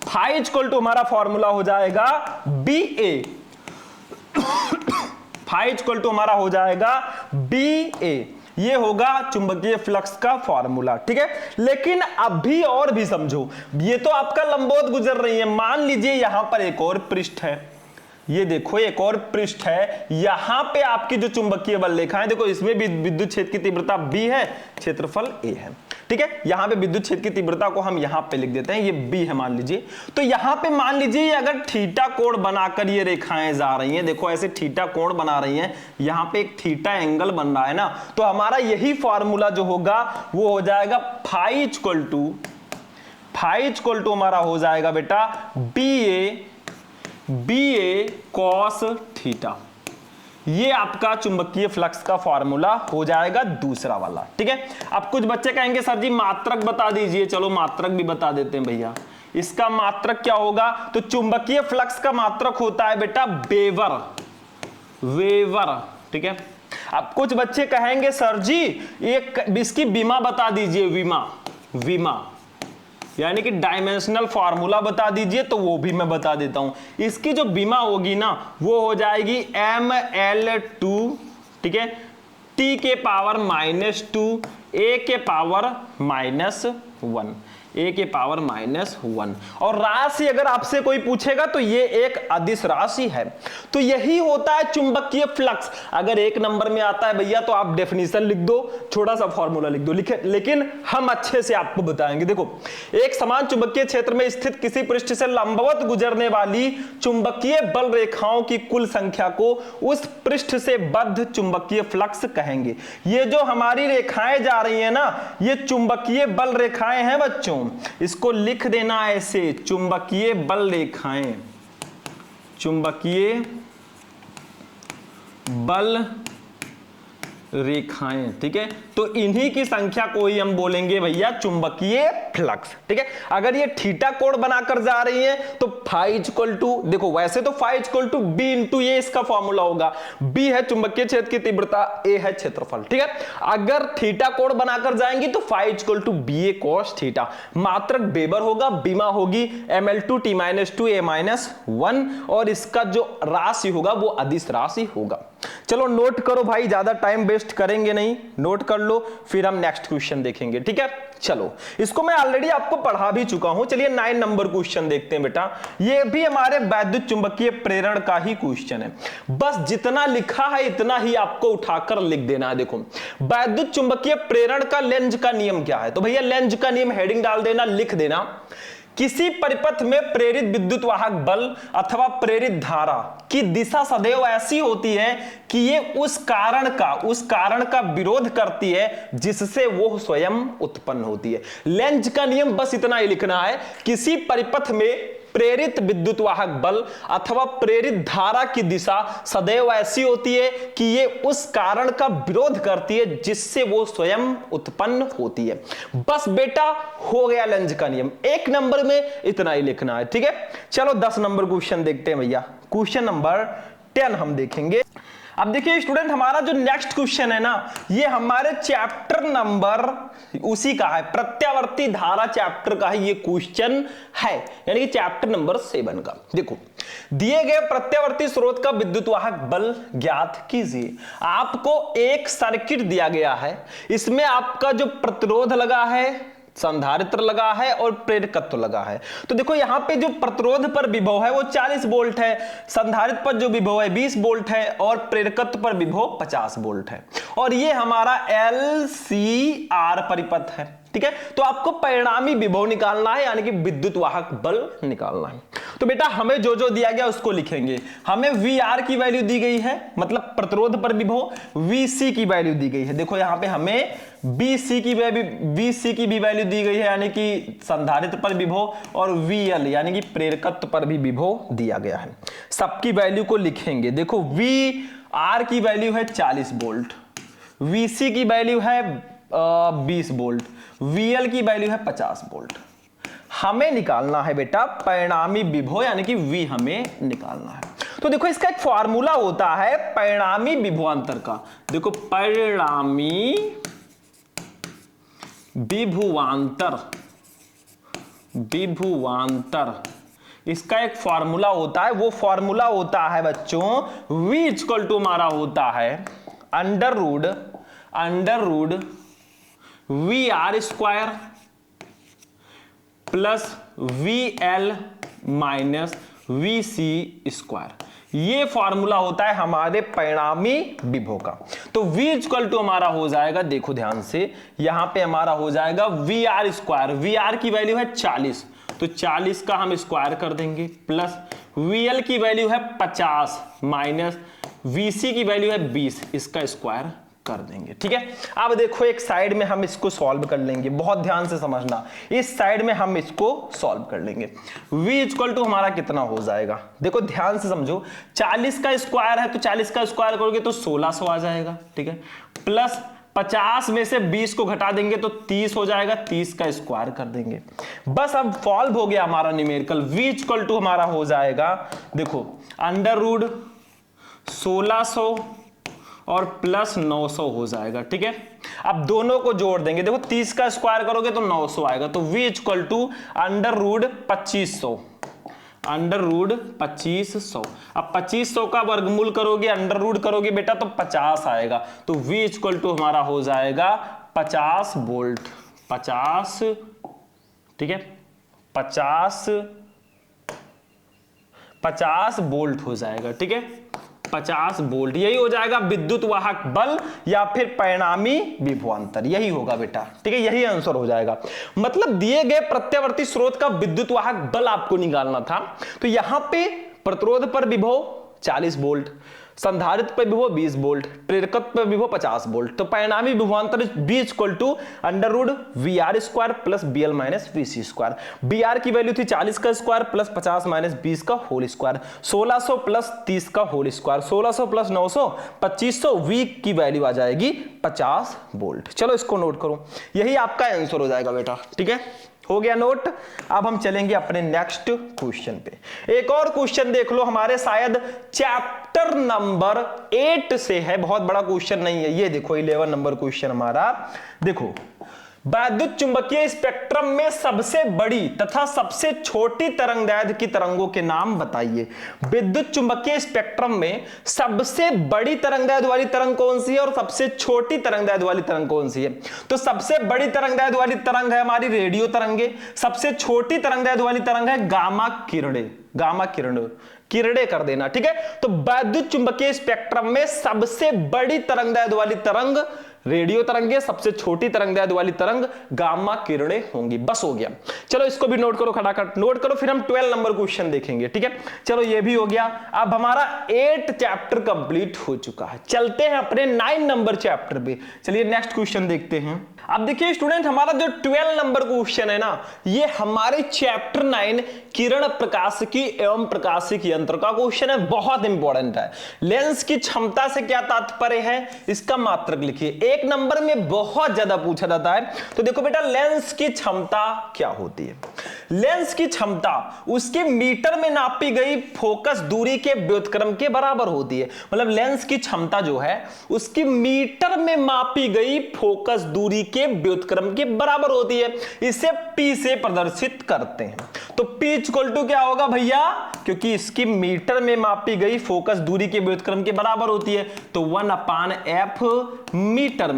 फाई इक्वल टू हमारा फॉर्मूला हो जाएगा BA। फाई इक्वल टू हमारा हो जाएगा BA, ये होगा चुंबकीय फ्लक्स का फॉर्मूला। ठीक है, लेकिन अभी और भी समझो, ये तो आपका लंबवत गुजर रही है। मान लीजिए यहां पर एक और पृष्ठ है, ये देखो एक और पृष्ठ है, यहां पे आपकी जो चुंबकीय बल रेखा है, देखो इसमें भी विद्युत क्षेत्र की तीव्रता B है, क्षेत्रफल A है। ठीक है, यहां पे विद्युत क्षेत्र की तीव्रता को हम यहां पे लिख देते हैं, ये B है मान लीजिए। तो यहां पे मान लीजिए अगर थीटा कोण बनाकर ये रेखाएं जा रही हैं, देखो ऐसे थीटा कोण बना रही हैं, यहां पे एक थीटा एंगल बन रहा है ना, तो हमारा यही फॉर्मूला जो होगा वो हो जाएगा फाई इक्वल टू हमारा हो जाएगा बेटा BA cos थीटा। ये आपका चुंबकीय फ्लक्स का फॉर्मूला हो जाएगा दूसरा वाला। ठीक है, अब कुछ बच्चे कहेंगे सर जी मात्रक बता दीजिए। चलो मात्रक भी बता देते हैं भैया। इसका मात्रक क्या होगा, तो चुंबकीय फ्लक्स का मात्रक होता है बेटा वेबर। ठीक है, अब कुछ बच्चे कहेंगे सर जी एक इसकी विमा बता दीजिए, विमा यानी कि डायमेंशनल फार्मूला बता दीजिए, तो वो भी मैं बता देता हूं। इसकी जो विमा होगी ना वो हो जाएगी ml2, ठीक है, t के पावर -2 a के पावर -1, a के पावर -1। और राशि अगर आपसे कोई पूछेगा तो ये एक अदिश राशि है। तो यही होता है चुंबकीय फ्लक्स। अगर 1 नंबर में आता है भैया तो आप डेफिनेशन लिख दो, छोटा सा फॉर्मूला लिख दो, लेकिन हम अच्छे से आपको बताएंगे। देखो एक समान चुंबकीय क्षेत्र में स्थित किसी पृष्ठ से लंबवत गुजरने वाली चुंबकीय बल रेखाओं की कुल संख्या को उस पृष्ठ से बद्ध चुंबकीय फ्लक्स कहेंगे। ये जो हमारी रेखाएं जा रही है ना, ये चुंबकीय बल रेखाएं हैं बच्चों, इसको लिख देना ऐसे, चुंबकीय बल रेखाएं, चुंबकीय बल रेखाएं। ठीक है, तो इन्हीं की संख्या को ही हम बोलेंगे भैया चुंबकीय फ्लक्स। ठीक है, अगर ये थीटा कोण बनाकर जा रही है तो फाई इक्वल टू, देखो वैसे तो phi equal to B into ये इसका फॉर्मूला होगा। B है चुंबकीय क्षेत्र की तीव्रता, A है क्षेत्रफल। ठीक है, अगर थीटा कोण बनाकर जाएंगी तो phi equal to BA cos theta. मात्रक वेबर होगा, विमा होगी ml2 t -2 a -1, और इसका जो राशि होगा वो अदिश राशि होगा। चलो नोट करो भाई, ज्यादा टाइम वेस्ट करेंगे नहीं, नोट कर लो, फिर हम नेक्स्ट क्वेश्चन देखेंगे, ठीक है। चलो इसको मैं ऑलरेडी आपको पढ़ा भी चुका हूं। चलिए 9 नंबर क्वेश्चन देखते हैं बेटा। ये भी हमारे वैद्युत चुंबकीय प्रेरण का ही क्वेश्चन है। बस जितना लिखा है इतना ही आपको उठाकर लिख देना है। देखो वैद्युत चुंबकीय प्रेरण का लेंज का नियम क्या है, तो भैया लेंज का नियम हेडिंग डाल देना, लिख देना, किसी परिपथ में प्रेरित विद्युत वाहक बल अथवा प्रेरित धारा की दिशा सदैव ऐसी होती है कि ये उस कारण का विरोध करती है जिससे वो स्वयं उत्पन्न होती है। लेंज का नियम बस इतना ही लिखना है, किसी परिपथ में प्रेरित विद्युत वाहक बल अथवा प्रेरित धारा की दिशा सदैव ऐसी होती है कि ये उस कारण का विरोध करती है जिससे वो स्वयं उत्पन्न होती है। बस बेटा हो गया लेंज का नियम, 1 नंबर में इतना ही लिखना है, ठीक है। चलो 10 नंबर क्वेश्चन देखते हैं भैया। क्वेश्चन नंबर 10 हम देखेंगे। अब देखिए स्टूडेंट, हमारा जो नेक्स्ट क्वेश्चन है ना, ये हमारे चैप्टर नंबर उसी का है, प्रत्यावर्ती धारा चैप्टर का ही ये क्वेश्चन है, यानी कि चैप्टर नंबर 7 का। देखो दिए गए प्रत्यावर्ती स्रोत का विद्युत वाहक बल ज्ञात कीजिए। आपको एक सर्किट दिया गया है, इसमें आपका जो प्रतिरोध लगा है, संधारित्र लगा है और प्रेरकत्व लगा है। तो देखो यहां पे जो प्रतिरोध पर विभव है वो 40 वोल्ट है, संधारित्र पर जो विभव है 20 वोल्ट है और प्रेरकत्व पर विभव 50 वोल्ट है, और ये हमारा LCR परिपथ है, ठीक है। तो आपको परिणामी विभव निकालना है, यानी कि विद्युत वाहक बल निकालना है। तो बेटा हमें जो जो दिया गया उसको लिखेंगे। हमें VR की वैल्यू दी गई है, मतलब प्रतिरोध पर विभव, VC की वैल्यू दी गई है। देखो यहां पे हमें VC की भी वैल्यू दी गई है, यानी कि संधारित्र पर विभव, और VL यानी कि प्रेरकत्व पर भी विभव दिया गया है। सबकी वैल्यू को लिखेंगे। देखो VR की वैल्यू है 40 वोल्ट, VC की वैल्यू है 20 वोल्ट, VL की वैल्यू है 50 वोल्ट। हमें निकालना है बेटा परिणामी विभव, यानी कि V हमें निकालना है। तो देखो इसका एक फॉर्मूला होता है परिणामी विभवांतर का। देखो परिणामी विभवांतर इसका एक फॉर्मूला होता है, वो फॉर्मूला होता है बच्चों V इक्वल टू हमारा होता है under root VR square plus VL minus VC square. ये फॉर्मूला होता है हमारे परिणामी विभव का। तो V इक्वल टू हमारा हो जाएगा, देखो ध्यान से, यहां पे हमारा हो जाएगा VR स्क्वायर। VR की वैल्यू है 40, तो 40 का हम स्क्वायर कर देंगे, प्लस VL की वैल्यू है 50 माइनस VC की वैल्यू है 20, इसका स्क्वायर कर देंगे, ठीक है। अब देखो एक साइड में हम इसको सॉल्व कर लेंगे, बहुत ध्यान से समझना, इस साइड में हम इसको सॉल्व कर लेंगे। V इक्वल टू हमारा कितना हो जाएगा, देखो ध्यान से समझो, 40 का स्क्वायर है तो 40 का स्क्वायर करोगे तो 1600 आ जाएगा, ठीक है, प्लस 50 में से 20 को घटा देंगे तो 30 हो जाएगा, 30 का स्क्वायर कर देंगे। बस अब सॉल्व हो गया हमारा न्यूमेरिकल। V इक्वल टू हमारा हो जाएगा, देखो अंडर रूट 1600 और प्लस 900 हो जाएगा, ठीक है। अब दोनों को जोड़ देंगे, देखो 30 का स्क्वायर करोगे तो 900 आएगा, तो V equal to under root 2500, under root 2500। अब 2500 का वर्गमूल करोगे, अंडर रूट करोगे बेटा तो 50 आएगा, तो V इक्वल टू हमारा हो जाएगा 50 वोल्ट, 50, ठीक है, 50 वोल्ट हो जाएगा, ठीक है, 50 वोल्ट। यही हो जाएगा विद्युत वाहक बल या फिर परिणामी विभवांतर, यही होगा बेटा, ठीक है, यही आंसर हो जाएगा। मतलब दिए गए प्रत्यावर्ती स्रोत का विद्युत वाहक बल आपको निकालना था। तो यहां पे प्रतिरोध पर विभव 40 वोल्ट, संधारित्र पर विभव 20 वोल्ट, प्रेरकत्व पर विभव 50 वोल्ट। तो परिणामी विभवांतर V equal to under root VR square plus BL minus VC square. BR की वैल्यू थी 40 का स्क्वायर प्लस 50 माइनस 20 का होल स्क्वायर, 1600 प्लस 30 का होल स्क्वायर, 1600 प्लस 900 2500, V की वैल्यू आ जाएगी 50 वोल्ट। चलो इसको नोट करो, यही आपका आंसर हो जाएगा बेटा, ठीक है, हो गया नोट। अब हम चलेंगे अपने नेक्स्ट क्वेश्चन पे। एक और क्वेश्चन देख लो, हमारे शायद चैप्टर नंबर 8 से है, बहुत बड़ा क्वेश्चन नहीं है ये। देखो 11 नंबर क्वेश्चन हमारा, देखो वैद्युत चुंबकीय स्पेक्ट्रम में सबसे बड़ी तथा सबसे छोटी तरंगदैर्घ्य की तरंगों के नाम बताइए। विद्युत चुंबकीय स्पेक्ट्रम में सबसे बड़ी तरंगदैर्घ्य वाली तरंग कौन सी है और सबसे छोटी तरंगदैर्घ्य वाली तरंग कौन सी है? तो सबसे बड़ी तरंगदैर्घ्य वाली तरंग है हमारी रेडियो तरंगे, सबसे छोटी तरंगदैर्घ्य वाली तरंग है गामा किरणें। गामा किरणें कर देना, ठीक है। तो वैद्युत चुंबकीय स्पेक्ट्रम में सबसे बड़ी तरंगदैर्घ्य वाली तरंग रेडियो तरंगे, सबसे छोटी तरंगदैर्घ्य वाली तरंग गामा किरणें होंगी। बस हो गया, चलो इसको भी नोट करो, खटाखट नोट करो, फिर हम 12 नंबर क्वेश्चन देखेंगे, ठीक है। चलो ये भी हो गया। अब हमारा 8 चैप्टर कंप्लीट हो चुका है। चलते हैं अपने 9 नंबर चैप्टर पे। चलिए नेक्स्ट क्वेश्चन देखते हैं। अब देखिए स्टूडेंट, हमारा जो 12 नंबर क्वेश्चन है ना, ये हमारे चैप्टर 9 किरण प्रकाशिकी एवं प्रकाशिकी यंत्र का क्वेश्चन है। बहुत इंपॉर्टेंट है। लेंस की क्षमता से क्या तात्पर्य है, इसका मात्रक लिखिए। 1 नंबर में बहुत ज्यादा पूछा जाता है। तो देखो बेटा, लेंस की क्षमता क्या होती है? लेंस की क्षमता उसकी मीटर में नापी गई फोकस दूरी के व्युत्क्रम के बराबर होती है। मतलब लेंस की क्षमता जो है उसकी मीटर में मापी गई फोकस दूरी के व्युत्क्रम के बराबर होती है। इसे P से प्रदर्शित करते हैं। तो P इक्वल टू क्या होगा भैया, क्योंकि इसकी मीटर में मापी गई फोकस दूरी के व्युत्क्रम के बराबर होती है, तो 1/f मीटर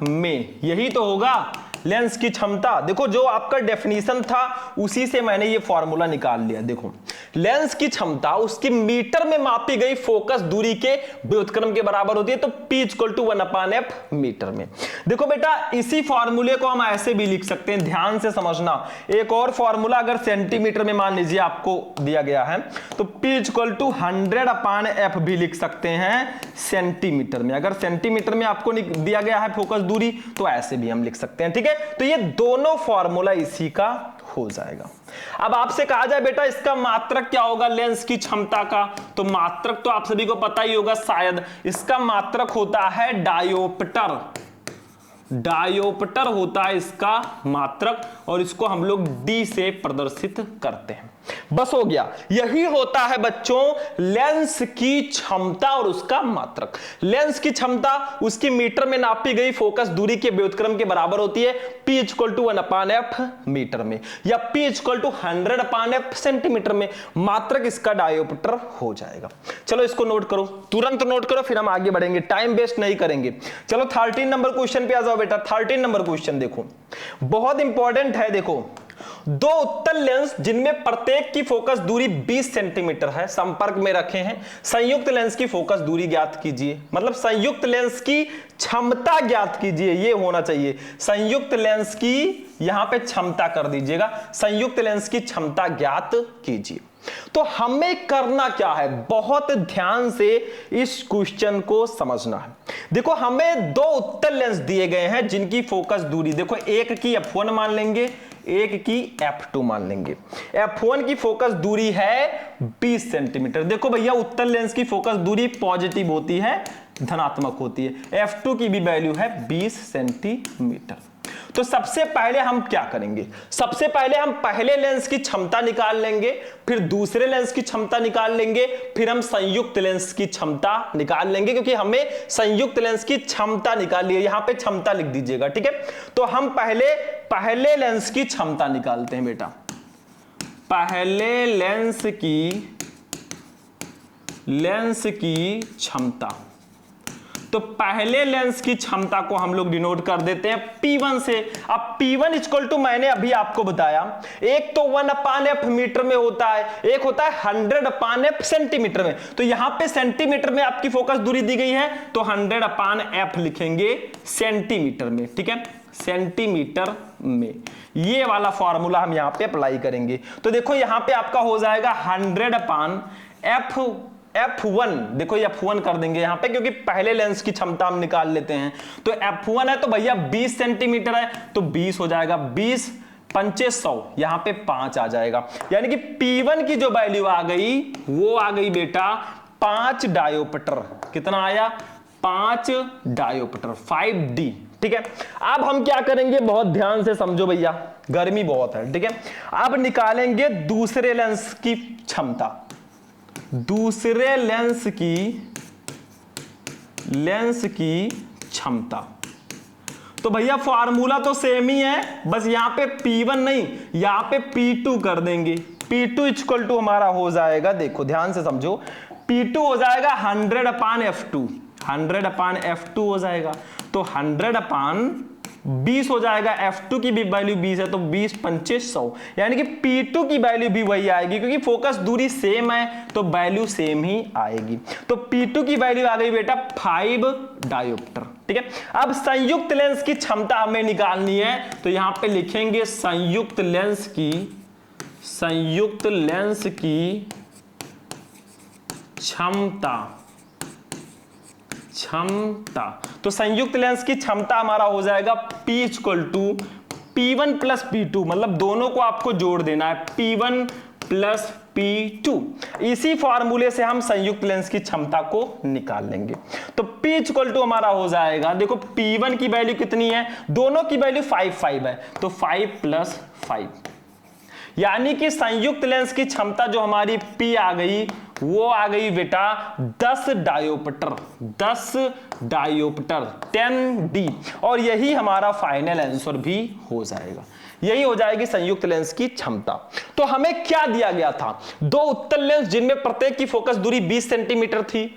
में यही तो होगा लेंस की क्षमता। देखो जो आपका डेफिनेशन था उसी से मैंने ये फॉर्मूला निकाल लिया। देखो लेंस की क्षमता उसकी मीटर में मापी गई फोकस दूरी के व्युत्क्रम के बराबर होती है, तो P equal to 1/f metre में। देखो बेटा, इसी फॉर्मूले को हम ऐसे भी लिख सकते हैं, ध्यान से समझना। एक और फॉर्मूला अगर सेंटीमीटर में मान लीजिए आपको दिया गया है, तो P इक्वल टू 100/f भी लिख सकते हैं सेंटीमीटर में। अगर सेंटीमीटर में आपको दिया गया है फोकस दूरी, तो ऐसे भी हम लिख सकते हैं, ठीक है। तो ये दोनों फॉर्मूला इसी का हो जाएगा। अब आपसे कहा जाए बेटा इसका मात्रक क्या होगा लेंस की क्षमता का, तो मात्रक तो आप सभी को पता ही होगा शायद। इसका मात्रक होता है डायोप्टर। डायोप्टर होता है इसका मात्रक, और इसको हम लोग D से प्रदर्शित करते हैं। बस हो गया, यही होता है बच्चों लेंस की क्षमता और उसका मात्रक। लेंस की क्षमता उसकी मीटर में नापी गई फोकस दूरी के व्युत्क्रम के बराबर होती है, P equal to 1/f metre में, या P equal to 100/f centimetre में। मात्रक इसका डायोप्टर हो जाएगा। चलो इसको नोट करो, तुरंत नोट करो, फिर हम आगे बढ़ेंगे, टाइम वेस्ट नहीं करेंगे। चलो 13 नंबर क्वेश्चन पे आ जाओ बेटा। 13 नंबर क्वेश्चन देखो, बहुत इंपॉर्टेंट है। देखो, 2 उत्तल लेंस जिनमें प्रत्येक की फोकस दूरी 20 सेंटीमीटर है संपर्क में रखे हैं। संयुक्त लेंस की फोकस दूरी ज्ञात कीजिए। मतलब संयुक्त लेंस की क्षमता ज्ञात कीजिए, ये होना चाहिए। संयुक्त लेंस की यहां पे क्षमता कर दीजिएगा, संयुक्त लेंस की क्षमता ज्ञात कीजिए। तो हमें करना क्या है, बहुत ध्यान से इस क्वेश्चन को समझना है। देखो हमें 2 उत्तल लेंस दिए गए हैं जिनकी फोकस दूरी, देखो एक की f1 मान लेंगे, एक की f2 मान लेंगे। f1 की फोकस दूरी है 20 सेंटीमीटर। देखो भैया उत्तल लेंस की फोकस दूरी पॉजिटिव होती है, धनात्मक होती है। f2 की भी वैल्यू है 20 सेंटीमीटर। तो सबसे पहले हम क्या करेंगे, सबसे पहले हम पहले लेंस की क्षमता निकाल लेंगे, फिर दूसरे लेंस की क्षमता निकाल लेंगे, फिर हम संयुक्त लेंस की क्षमता निकाल लेंगे, क्योंकि हमें संयुक्त लेंस की क्षमता निकालनी है। यहां पे क्षमता लिख दीजिएगा, ठीक है। तो हम पहले लेंस की क्षमता निकालते हैं बेटा। पहले लेंस की क्षमता, तो पहले लेंस की क्षमता को हम लोग डिनोट कर देते हैं P1 से। अब P1 इक्वल टू मैंने अभी आपको बताया, एक तो 1/f मीटर में होता है, एक होता है 100/f सेंटीमीटर में। तो यहां पे सेंटीमीटर में आपकी फोकस दूरी दी गई है, तो 100/f लिखेंगे सेंटीमीटर में, ठीक है, सेंटीमीटर में। ये वाला फॉर्मूला हम यहां पे अप्लाई करेंगे। तो देखो यहां पे आपका हो जाएगा 100/f1। देखो ये f1 कर देंगे यहां पे, क्योंकि पहले लेंस की क्षमता हम निकाल लेते हैं। तो f1 है तो भैया 20 सेंटीमीटर है, तो 20 हो जाएगा, 20 पंचे 100, यहां पे 5 आ जाएगा। यानी कि P1 की जो वैल्यू आ गई वो आ गई बेटा 5 डायोप्टर। कितना आया, 5 डायोप्टर, 5D, ठीक है। अब हम क्या करेंगे, बहुत ध्यान से समझो भैया, गर्मी बहुत है, ठीक है। अब निकालेंगे दूसरे लेंस की क्षमता। दूसरे लेंस की क्षमता, तो भैया फॉर्मूला तो सेम ही है, बस यहां पे P1 नहीं, यहां पे P2 कर देंगे। P2 इक्वल टू हमारा हो जाएगा, देखो ध्यान से समझो, P2 हो जाएगा 100/F2, 100/F2 हो जाएगा, तो 100/20 हो जाएगा। F2 की भी वैल्यू 20 है, तो 20 25 100, यानी कि P2 की वैल्यू भी वही आएगी, क्योंकि फोकस दूरी सेम है तो वैल्यू सेम ही आएगी। तो P2 की वैल्यू आ गई बेटा 5 डायोप्टर। ठीक है, अब संयुक्त लेंस की क्षमता हमें निकालनी है, तो यहां पे लिखेंगे संयुक्त लेंस की क्षमता। तो संयुक्त लेंस की क्षमता हमारा हो जाएगा P equal to P1 plus P2, मतलब दोनों को आपको जोड़ देना है, P1 प्लस P2। इसी फॉर्मूले से हम संयुक्त लेंस की क्षमता को निकाल लेंगे। तो P इक्वल टू हमारा हो जाएगा, देखो P1 की वैल्यू कितनी है, दोनों की वैल्यू 5 है, तो 5 + 5, यानी कि संयुक्त लेंस की क्षमता जो हमारी P आ गई वो आ गई बेटा 10 डायोप्टर, 10D, और यही हमारा फाइनल आंसर भी हो जाएगा, यही हो जाएगी संयुक्त लेंस की क्षमता। तो हमें क्या दिया गया था, दो उत्तल लेंस जिनमें प्रत्येक की फोकस दूरी 20 सेंटीमीटर थी,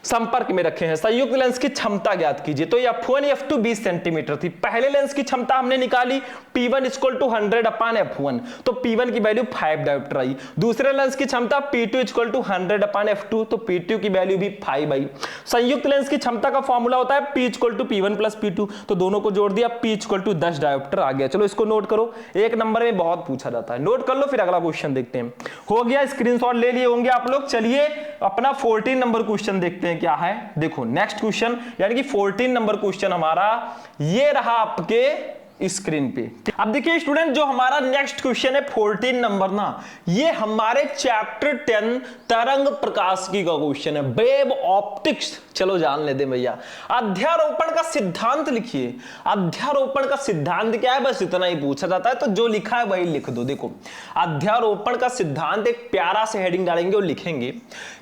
संपर्क में रखे हैं, संयुक्त लेंस की क्षमता ज्ञात कीजिए। तो F1 F2 20 सेंटीमीटर थी, पहले लेंस की क्षमता हमने निकाली P1 इक्वल टू 100/F1, तो P1 की वैल्यू 5 डायोप्टर आई। दूसरे लेंस की क्षमता P2 इक्वल टू 100/F2, तो P2 की वैल्यू भी 5 आई। संयुक्त लेंस की क्षमता का फॉर्मूला होता है P equal to P1 plus P2, तो दोनों को जोड़ दिया, P इक्वल टू 10 डायोप्टर आ गया। चलो इसको नोट करो, एक नंबर में बहुत पूछा जाता है, नोट कर लो, फिर अगला क्वेश्चन देखते हैं। हो गया, स्क्रीनशॉट ले लिए होंगे आप लोग। चलिए अपना 14 नंबर क्वेश्चन देखते हैं क्या है। देखो नेक्स्ट क्वेश्चन, यानी कि 14 नंबर क्वेश्चन हमारा ये रहा आपके स्क्रीन पे। अब देखिए स्टूडेंट, जो हमारा नेक्स्ट क्वेश्चन है 14 नंबर ना, ये हमारे चैप्टर 10 तरंग प्रकाशिकी का क्वेश्चन है, वेव ऑप्टिक्स। चलो जान लेते हैं भैया। अध्यारोपण का सिद्धांत लिखिए। अध्यारोपण का सिद्धांत क्या है, बस इतना ही पूछा जाता है, तो जो लिखा है वही लिख दो। देखो अध्यारोपण का सिद्धांत, एक प्यारा से हेडिंग डालेंगे और लिखेंगे,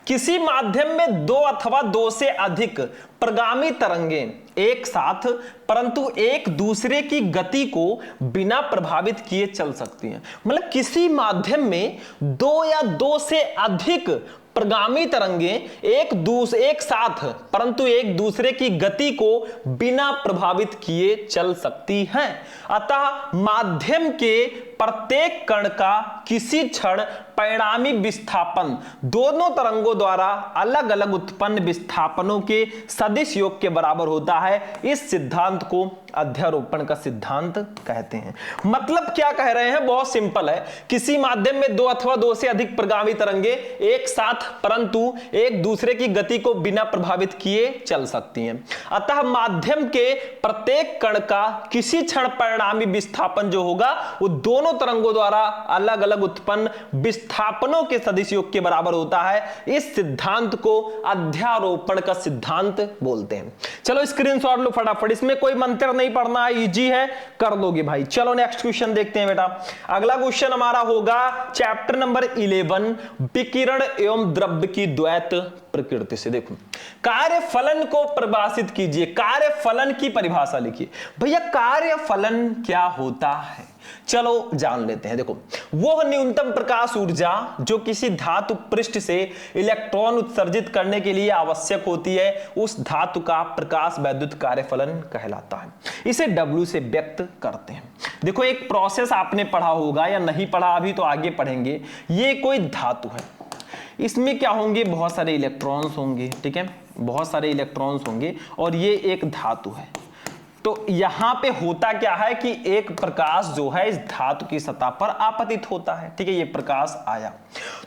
किसी माध्यम में दो अथवा दो से अधिक प्रगामी तरंगें एक साथ परंतु एक दूसरे की गति को बिना प्रभावित किए चल सकती हैं। मतलब किसी माध्यम में दो या दो से अधिक प्रगामी तरंगें एक साथ परंतु एक दूसरे की गति को बिना प्रभावित किए चल सकती हैं। अतः माध्यम के प्रत्येक कण का किसी क्षण परिणामी विस्थापन दोनों तरंगों द्वारा अलग अलग उत्पन्न विस्थापनों के सदिश योग के बराबर होता है। इस सिद्धांत को अध्यारोपण का सिद्धांत कहते हैं। मतलब क्या कह रहे हैं, बहुत सिंपल है, किसी माध्यम में दो अथवा दो से अधिक प्रगामी तरंगे एक साथ परंतु एक दूसरे की गति को बिना प्रभावित किए चल सकती हैं। अतः माध्यम के प्रत्येक कण का किसी क्षण परिणामी विस्थापन जो होगा वो दोनों तरंगों द्वारा अलग अलग उत्पन्न विस्थापनों के सदिश योग के बराबर होता है। इस सिद्धांत को अध्यारोपण का सिद्धांत बोलते हैं। चलो स्क्रीनशॉट लो फटाफट, इसमें कोई मंत्र नहीं पढ़ना है, इजी है, कर लोगे भाई। चलो नेक्स्ट क्वेश्चन देखते हैं बेटा। अगला क्वेश्चन हमारा होगा चैप्टर नंबर 11, विकिरण एवं द्रव्य की द्वैत प्रकृति से। देखो कार्य फलन को परिभाषित कीजिए, कार्य फलन की परिभाषा लिखिए। भैया कार्य फलन क्या होता है, चलो जान लेते हैं। देखो वह न्यूनतम प्रकाश ऊर्जा जो किसी धातु पृष्ठ से इलेक्ट्रॉन उत्सर्जित करने के लिए आवश्यक होती है, उस धातु का प्रकाश वैद्युत कार्यफलन कहलाता है। इसे W से व्यक्त करते हैं। देखो एक प्रोसेस आपने पढ़ा होगा या नहीं पढ़ा, अभी तो आगे पढ़ेंगे। ये कोई धातु है, इसमें क्या होंगे, बहुत सारे इलेक्ट्रॉन्स होंगे, ठीक है, बहुत सारे इलेक्ट्रॉन्स होंगे, और ये एक धातु है। तो यहां पे होता क्या है कि एक प्रकाश जो है इस धातु की सतह पर आपतित होता है, ठीक है, ये प्रकाश आया।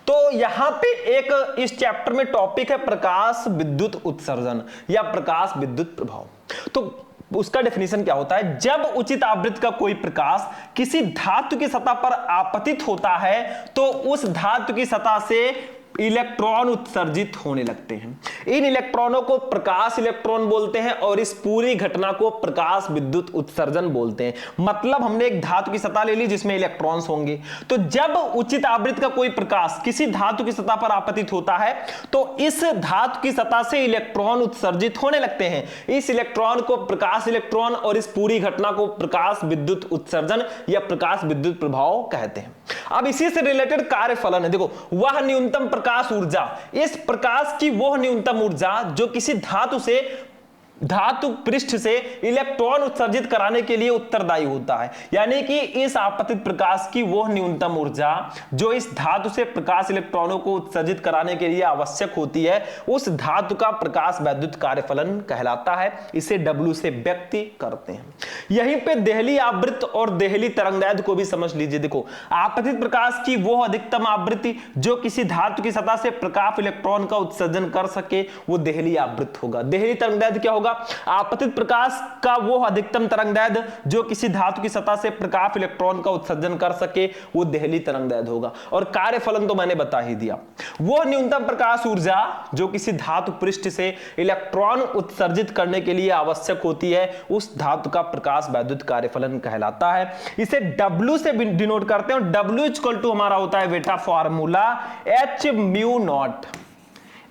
तो यहां पे एक इस चैप्टर में टॉपिक है प्रकाश विद्युत उत्सर्जन या प्रकाश विद्युत प्रभाव। तो उसका डेफिनेशन क्या होता है, जब उचित आवृत्ति का कोई प्रकाश किसी धातु की सतह पर आपतित होता है तो उस धातु की सतह से इलेक्ट्रॉन उत्सर्जित होने लगते हैं। इन इलेक्ट्रॉनों को प्रकाश इलेक्ट्रॉन बोलते हैं और इस पूरी घटना को प्रकाश विद्युत उत्सर्जन बोलते हैं। मतलब हमने एक धातु की सतह ले ली जिसमें इलेक्ट्रॉन्स होंगे, तो जब उचित आवृत्ति का कोई प्रकाश किसी धातु की सतह पर आपतित होता है तो इस धातु की सतह से इलेक्ट्रॉन उत्सर्जित होने लगते हैं। इस इलेक्ट्रॉन को प्रकाश इलेक्ट्रॉन और इस पूरी घटना को प्रकाश विद्युत उत्सर्जन या प्रकाश विद्युत प्रभाव कहते हैं। अब इसी से रिलेटेड कार्यफलन है, देखो, वह न्यूनतम प्रकाश ऊर्जा, इस प्रकाश की वह न्यूनतम ऊर्जा जो किसी धातु पृष्ठ से इलेक्ट्रॉन उत्सर्जित कराने के लिए उत्तरदायी होता है। यानी कि इस आपतित प्रकाश की वह न्यूनतम ऊर्जा जो इस धातु से प्रकाश इलेक्ट्रॉनों को उत्सर्जित कराने के लिए आवश्यक होती है, उस धातु का प्रकाश वैद्युत कार्यफलन कहलाता है। इसे W से व्यक्त करते हैं। यहीं पे देहली आवृत्ति और देहली तरंगदैर्ध्य को भी समझ लीजिए। देखो, आपतित प्रकाश की वह अधिकतम आवृत्ति जो किसी धातु की सतह से प्रकाश इलेक्ट्रॉन का उत्सर्जन कर सके वो देहली आवृत्ति होगा। देहली तरंगदैर्ध्य क्या होगा? आपतित प्रकाश का वो अधिकतम तरंगदैर्ध्य जो किसी धातु की सतह से प्रकाश इलेक्ट्रॉन का उत्सर्जन कर सके वो देहली तरंगदैर्ध्य होगा। और कार्यफलन तो मैंने बता ही दिया, वो न्यूनतम प्रकाश ऊर्जा जो किसी धातु पृष्ठ से इलेक्ट्रॉन उत्सर्जित करने के लिए आवश्यक होती है, उस धातु का प्रकाश वैद्युत कार्यफलन कहलाता है। इसे W से डिनोट करते हैं और W इक्वल टू हमारा होता है बेटा formula H mu not.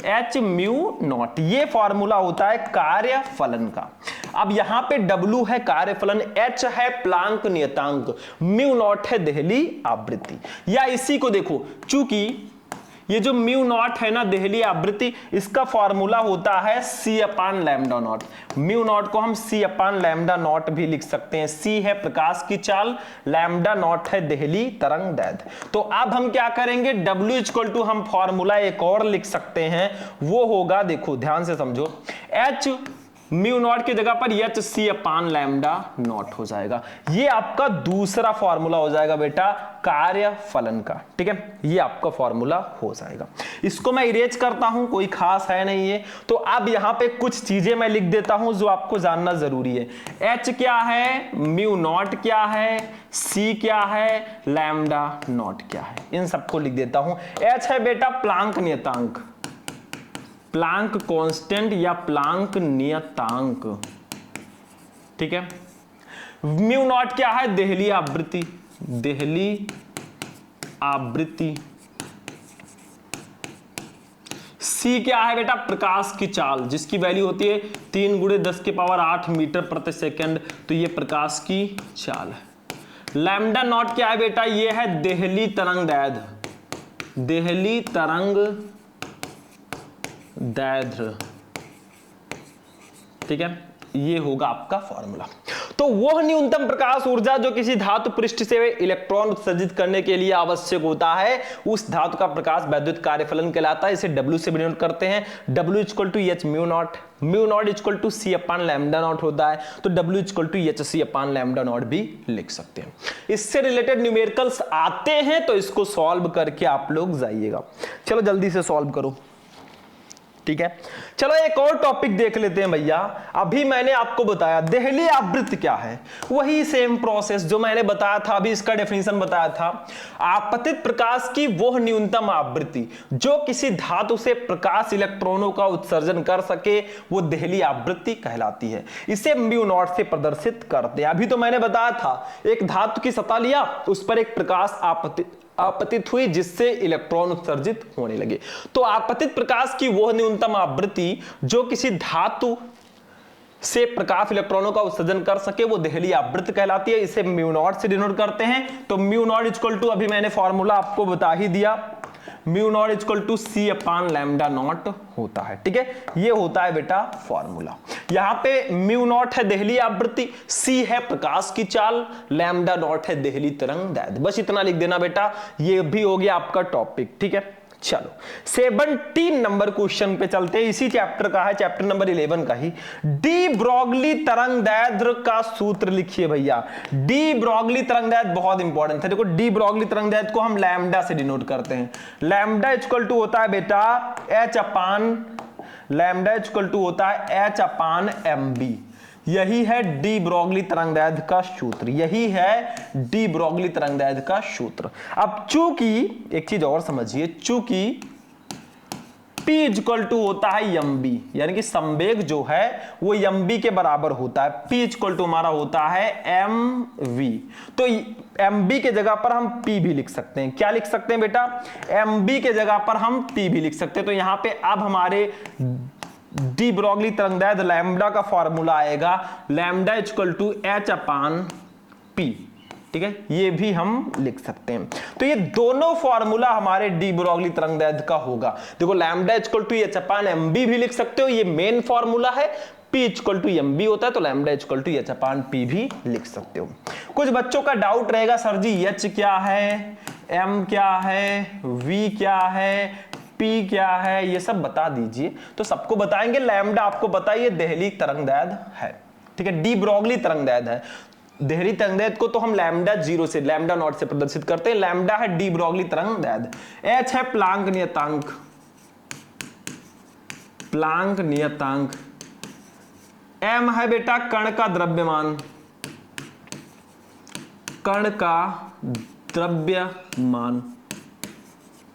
H mu not ये फॉर्मूला होता है कार्यफलन का। अब यहां पे W है कार्यफलन, H है प्लांक नियतांक, म्यू नॉट है देहली आवृत्ति। या इसी को देखो, चूंकि ये जो म्यू नॉट है ना देहली आवृत्ति, इसका फॉर्मूला होता है C upon lambda not. Mu not को हम C अपान लैम्डा नॉट भी लिख सकते हैं। C है प्रकाश की चाल, लैम्डा नॉट है देहली तरंगदैर्ध्य। तो अब हम क्या करेंगे, W इक्वल टू हम फॉर्मूला एक और लिख सकते हैं, वो होगा, देखो ध्यान से समझो, H म्यू नॉट की जगह पर H C upon lambda not हो जाएगा। ये आपका दूसरा फॉर्मूला हो जाएगा बेटा कार्यफलन का। ठीक है, ये आपका फॉर्मूला हो जाएगा। इसको मैं इरेज करता हूं, कोई खास है नहीं है। तो अब यहां पे कुछ चीजें मैं लिख देता हूं जो आपको जानना जरूरी है। H क्या है, म्यू नॉट क्या है, C क्या है, लैम्डा नॉट क्या है, इन सबको लिख देता हूं। H है बेटा प्लांक नियतांक, प्लांक कांस्टेंट या प्लांक नियतांक। ठीक है, म्यू नॉट क्या है, देहली आवृत्ति, देहली आवृत्ति। C क्या है बेटा, प्रकाश की चाल, जिसकी वैल्यू होती है 3 × 10⁸ मीटर प्रति सेकंड, तो ये प्रकाश की चाल है। लैम्डा नॉट क्या है बेटा, ये है देहली तरंगदैर्ध्य, देहली तरंगदैर्ध्य। ठीक है, ये होगा आपका फॉर्मूला। तो वह न्यूनतम प्रकाश ऊर्जा जो किसी धातु पृष्ठ से इलेक्ट्रॉन उत्सर्जित करने के लिए आवश्यक होता है, उस धातु का प्रकाश वैद्युत कार्यफलन कहलाता है। इसे W से डिनोट करते हैं। W equal to H mu naught, mu naught equal to C upon lambda naught होता है, तो W equal to H C upon lambda naught भी लिख सकते हैं। इससे रिलेटेड न्यूमेरिकल्स आते हैं तो इसको सॉल्व करके आप लोग जाइएगा। चलो जल्दी से सॉल्व करो। ठीक है, चलो एक और टॉपिक देख लेते हैं भैया। अभी मैंने आपको बताया देहली आवृत्ति क्या है, वही सेम प्रोसेस जो मैंने बताया था, अभी इसका डेफिनेशन बताया था। आपतित प्रकाश की वह न्यूनतम आवृत्ति जो किसी धातु से प्रकाश इलेक्ट्रॉनों का उत्सर्जन कर सके वो देहली आवृत्ति कहलाती है। इसे म्यू नॉट से प्रदर्शित करते हैं। अभी तो मैंने बताया था, एक धातु की सतह लिया, उस पर एक प्रकाश आपतित हुई जिससे इलेक्ट्रॉन उत्सर्जित होने लगे। तो आपतित प्रकाश की वह न्यूनतम आवृत्ति जो किसी धातु से प्रकाश इलेक्ट्रॉनों का उत्सर्जन कर सके वो देहली आवृत्ति कहलाती है। इसे म्यू नॉट से डिनोट करते हैं। तो म्यू नॉट इक्वल टू, अभी मैंने फॉर्मूला आपको बता ही दिया, mu naught equal to C upon lambda naught होता है। ठीक है, ये होता है बेटा फॉर्मूला। यहां पे म्यू नॉट है देहली आवृत्ति, C है प्रकाश की चाल, लैम्डा नॉट है देहली तरंगदैर्ध्य। बस इतना लिख देना बेटा, ये भी हो गया आपका टॉपिक। ठीक है, चलो 17 नंबर क्वेश्चन पे चलते हैं। इसी चैप्टर का है, चैप्टर नंबर 11 का ही। डी ब्रॉगली तरंगदैर्ध्य का सूत्र लिखिए भैया। डी ब्रॉगली तरंगदैर्ध्य बहुत इंपॉर्टेंट है। देखो, डी ब्रॉगली तरंगदैर्ध्य को हम लैम्डा से डिनोट करते हैं। लैम्डा इक्वल टू होता है बेटा H upon, lambda equal to होता है H अपान MB। यही है डी ब्रॉगली तरंगदैर्ध्य का सूत्र, यही है डी ब्रॉगली तरंगदैर्ध्य का सूत्र। अब चूंकि एक चीज और समझिए, चूंकि P इक्वल टू होता है mb, यानी कि संवेग जो है वो mb के बराबर होता है। P इक्वल टू हमारा होता है mv, तो mb के जगह पर हम P भी लिख सकते हैं। क्या लिख सकते हैं बेटा? mb के जगह पर हम P भी लिख सकते हैं। तो यहां पे अब हमारे डी ब्रोगली तरंगदैर्घ्य लैम्ब्डा का फॉर्मूला आएगा lambda equal to h upon P, ठीक है, ये भी हम लिख सकते हैं। तो ये दोनों फॉर्मूला हमारे डी ब्रोगली तरंगदैर्घ्य का होगा। देखो lambda equal to h upon mb भी लिख सकते हो, ये मेन फॉर्मूला है। P इक्वल टू mb होता है तो lambda equal to h upon P भी लिख सकते हो। कुछ बच्चों का डाउट रहेगा सर जी h क्या है, m क्या है, v क्या है, P क्या है, ये सब बता दीजिए। तो सबको बताएंगे। लैम्ब्डा आपको बताइए देहली तरंगदैर्घ्य है, ठीक है, डी ब्रोगली तरंगदैर्घ्य है। देहली तरंगदैर्घ्य को तो हम लैम्ब्डा 0 से लैम्ब्डा नॉट से प्रदर्शित करते हैं। लैम्ब्डा है डी ब्रोगली तरंगदैर्घ्य। h है प्लांक नियतांक, प्लांक नियतांक। m है बेटा कण का द्रव्यमान, कण का द्रव्यमान,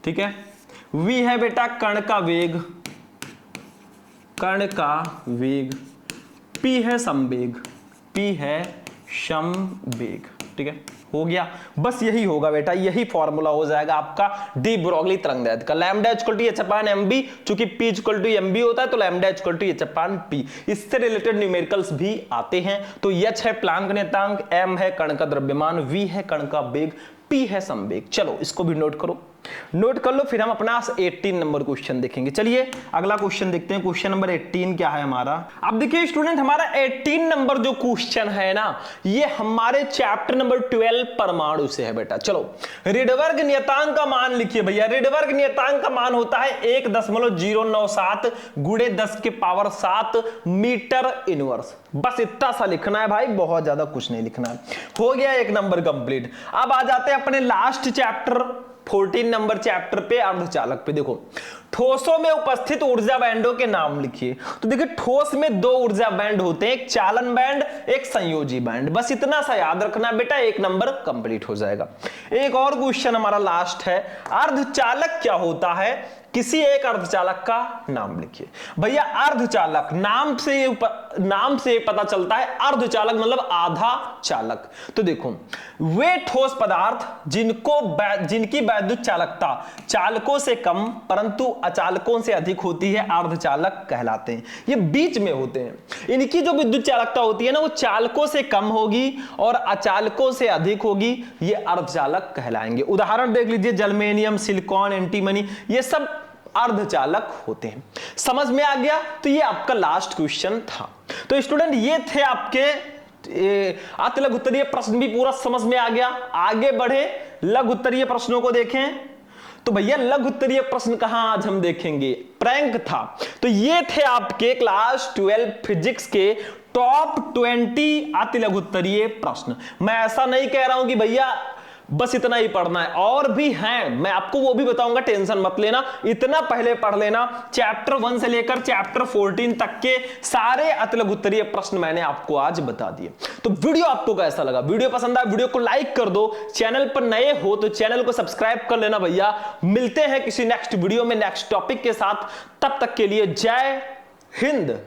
ठीक है। v है बेटा कण का वेग, कण का वेग। p है संवेग, p है समवेग, ठीक है, हो गया। बस यही होगा बेटा, यही फॉर्मूला हो जाएगा आपका डी ब्रोगली तरंगदैर्घ्य का। Lambda equal to h upon mb, चूंकि p इक्वल टू mb होता है तो lambda equal to h upon p। इससे रिलेटेड न्यूमेरिकल्स भी आते हैं। तो h है प्लांक नियतांक, m है कण का द्रव्यमान, v है कण का वेग, p है संवेग। चलो इसको भी नोट करो, नोट कर लो, फिर हम अपना 18 नंबर क्वेश्चन देखेंगे। चलिए अगला क्वेश्चन देखते हैं। क्वेश्चन नंबर 18 क्या है हमारा? अब देखिए स्टूडेंट, हमारा 18 नंबर जो क्वेश्चन है ना, ये हमारे चैप्टर नंबर 12 परमाणु से है बेटा। चलो रिडबर्ग नियतांक का मान लिखिए भैया। रिडबर्ग नियतांक का मान होता है 1.097 गुणे 10 के पावर 7 मीटर इनवर्स। बस इतना सा लिखना है भाई, बहुत ज्यादा कुछ नहीं लिखना है। हो गया एक नंबर कंप्लीट। अब आ जाते हैं अपने लास्ट चैप्टर 14 नंबर चैप्टर पे, अर्धचालक पे। देखो ठोसों में उपस्थित ऊर्जा बैंडों के नाम लिखिए। तो देखिए ठोस में दो ऊर्जा बैंड होते हैं, एक चालन बैंड, एक संयोजी बैंड। बस इतना सा याद रखना बेटा, एक नंबर कंप्लीट हो जाएगा। एक और क्वेश्चन हमारा लास्ट है, अर्धचालक क्या होता है? किसी एक अर्धचालक का नाम लिखिए। भैया अर्धचालक नाम से पता चलता है, अर्धचालक मतलब आधा चालक। तो देखो वे ठोस पदार्थ जिनकी वैद्युत चालकता चालकों से कम परंतु अचालकों से अधिक होती है, अर्धचालक कहलाते हैं। ये बीच में होते हैं। इनकी जो विद्युत चालकता होती है ना, वो चालकों से कम होगी और अचालकों से अधिक होगी, ये अर्धचालक कहलाएंगे। उदाहरण देख लीजिए, जर्मेनियम, सिलिकॉन, एंटीमनी, ये सब अर्धचालक होते हैं। समझ में आ गया? तो ये आपका लास्ट क्वेश्चन था। तो स्टूडेंट ये थे आपके अति लघु उत्तरीय प्रश्न, भी पूरा समझ में आ गया। आगे बढ़े, लघु उत्तरीय प्रश्नों को देखें। तो भैया लघु उत्तरीय प्रश्न कहां आज हम देखेंगे? प्रैंक था। तो ये थे आपके क्लास 12 फिजिक्स के टॉप 20 अति लघु उत्तरीय प्रश्न। मैं ऐसा नहीं कह रहा हूं कि भैया बस इतना ही पढ़ना है, और भी हैं, मैं आपको वो भी बताऊंगा, टेंशन मत लेना। इतना पहले पढ़ लेना, चैप्टर 1 से लेकर चैप्टर 14 तक के सारे अति लघु उत्तरीय प्रश्न मैंने आपको आज बता दिए। तो वीडियो आपको कैसा लगा? वीडियो पसंद आया वीडियो को लाइक कर दो। चैनल पर नए हो तो चैनल को सब्सक्राइब कर लेना भैया। मिलते हैं किसी नेक्स्ट वीडियो में नेक्स्ट टॉपिक के साथ। तब तक के लिए जय हिंद।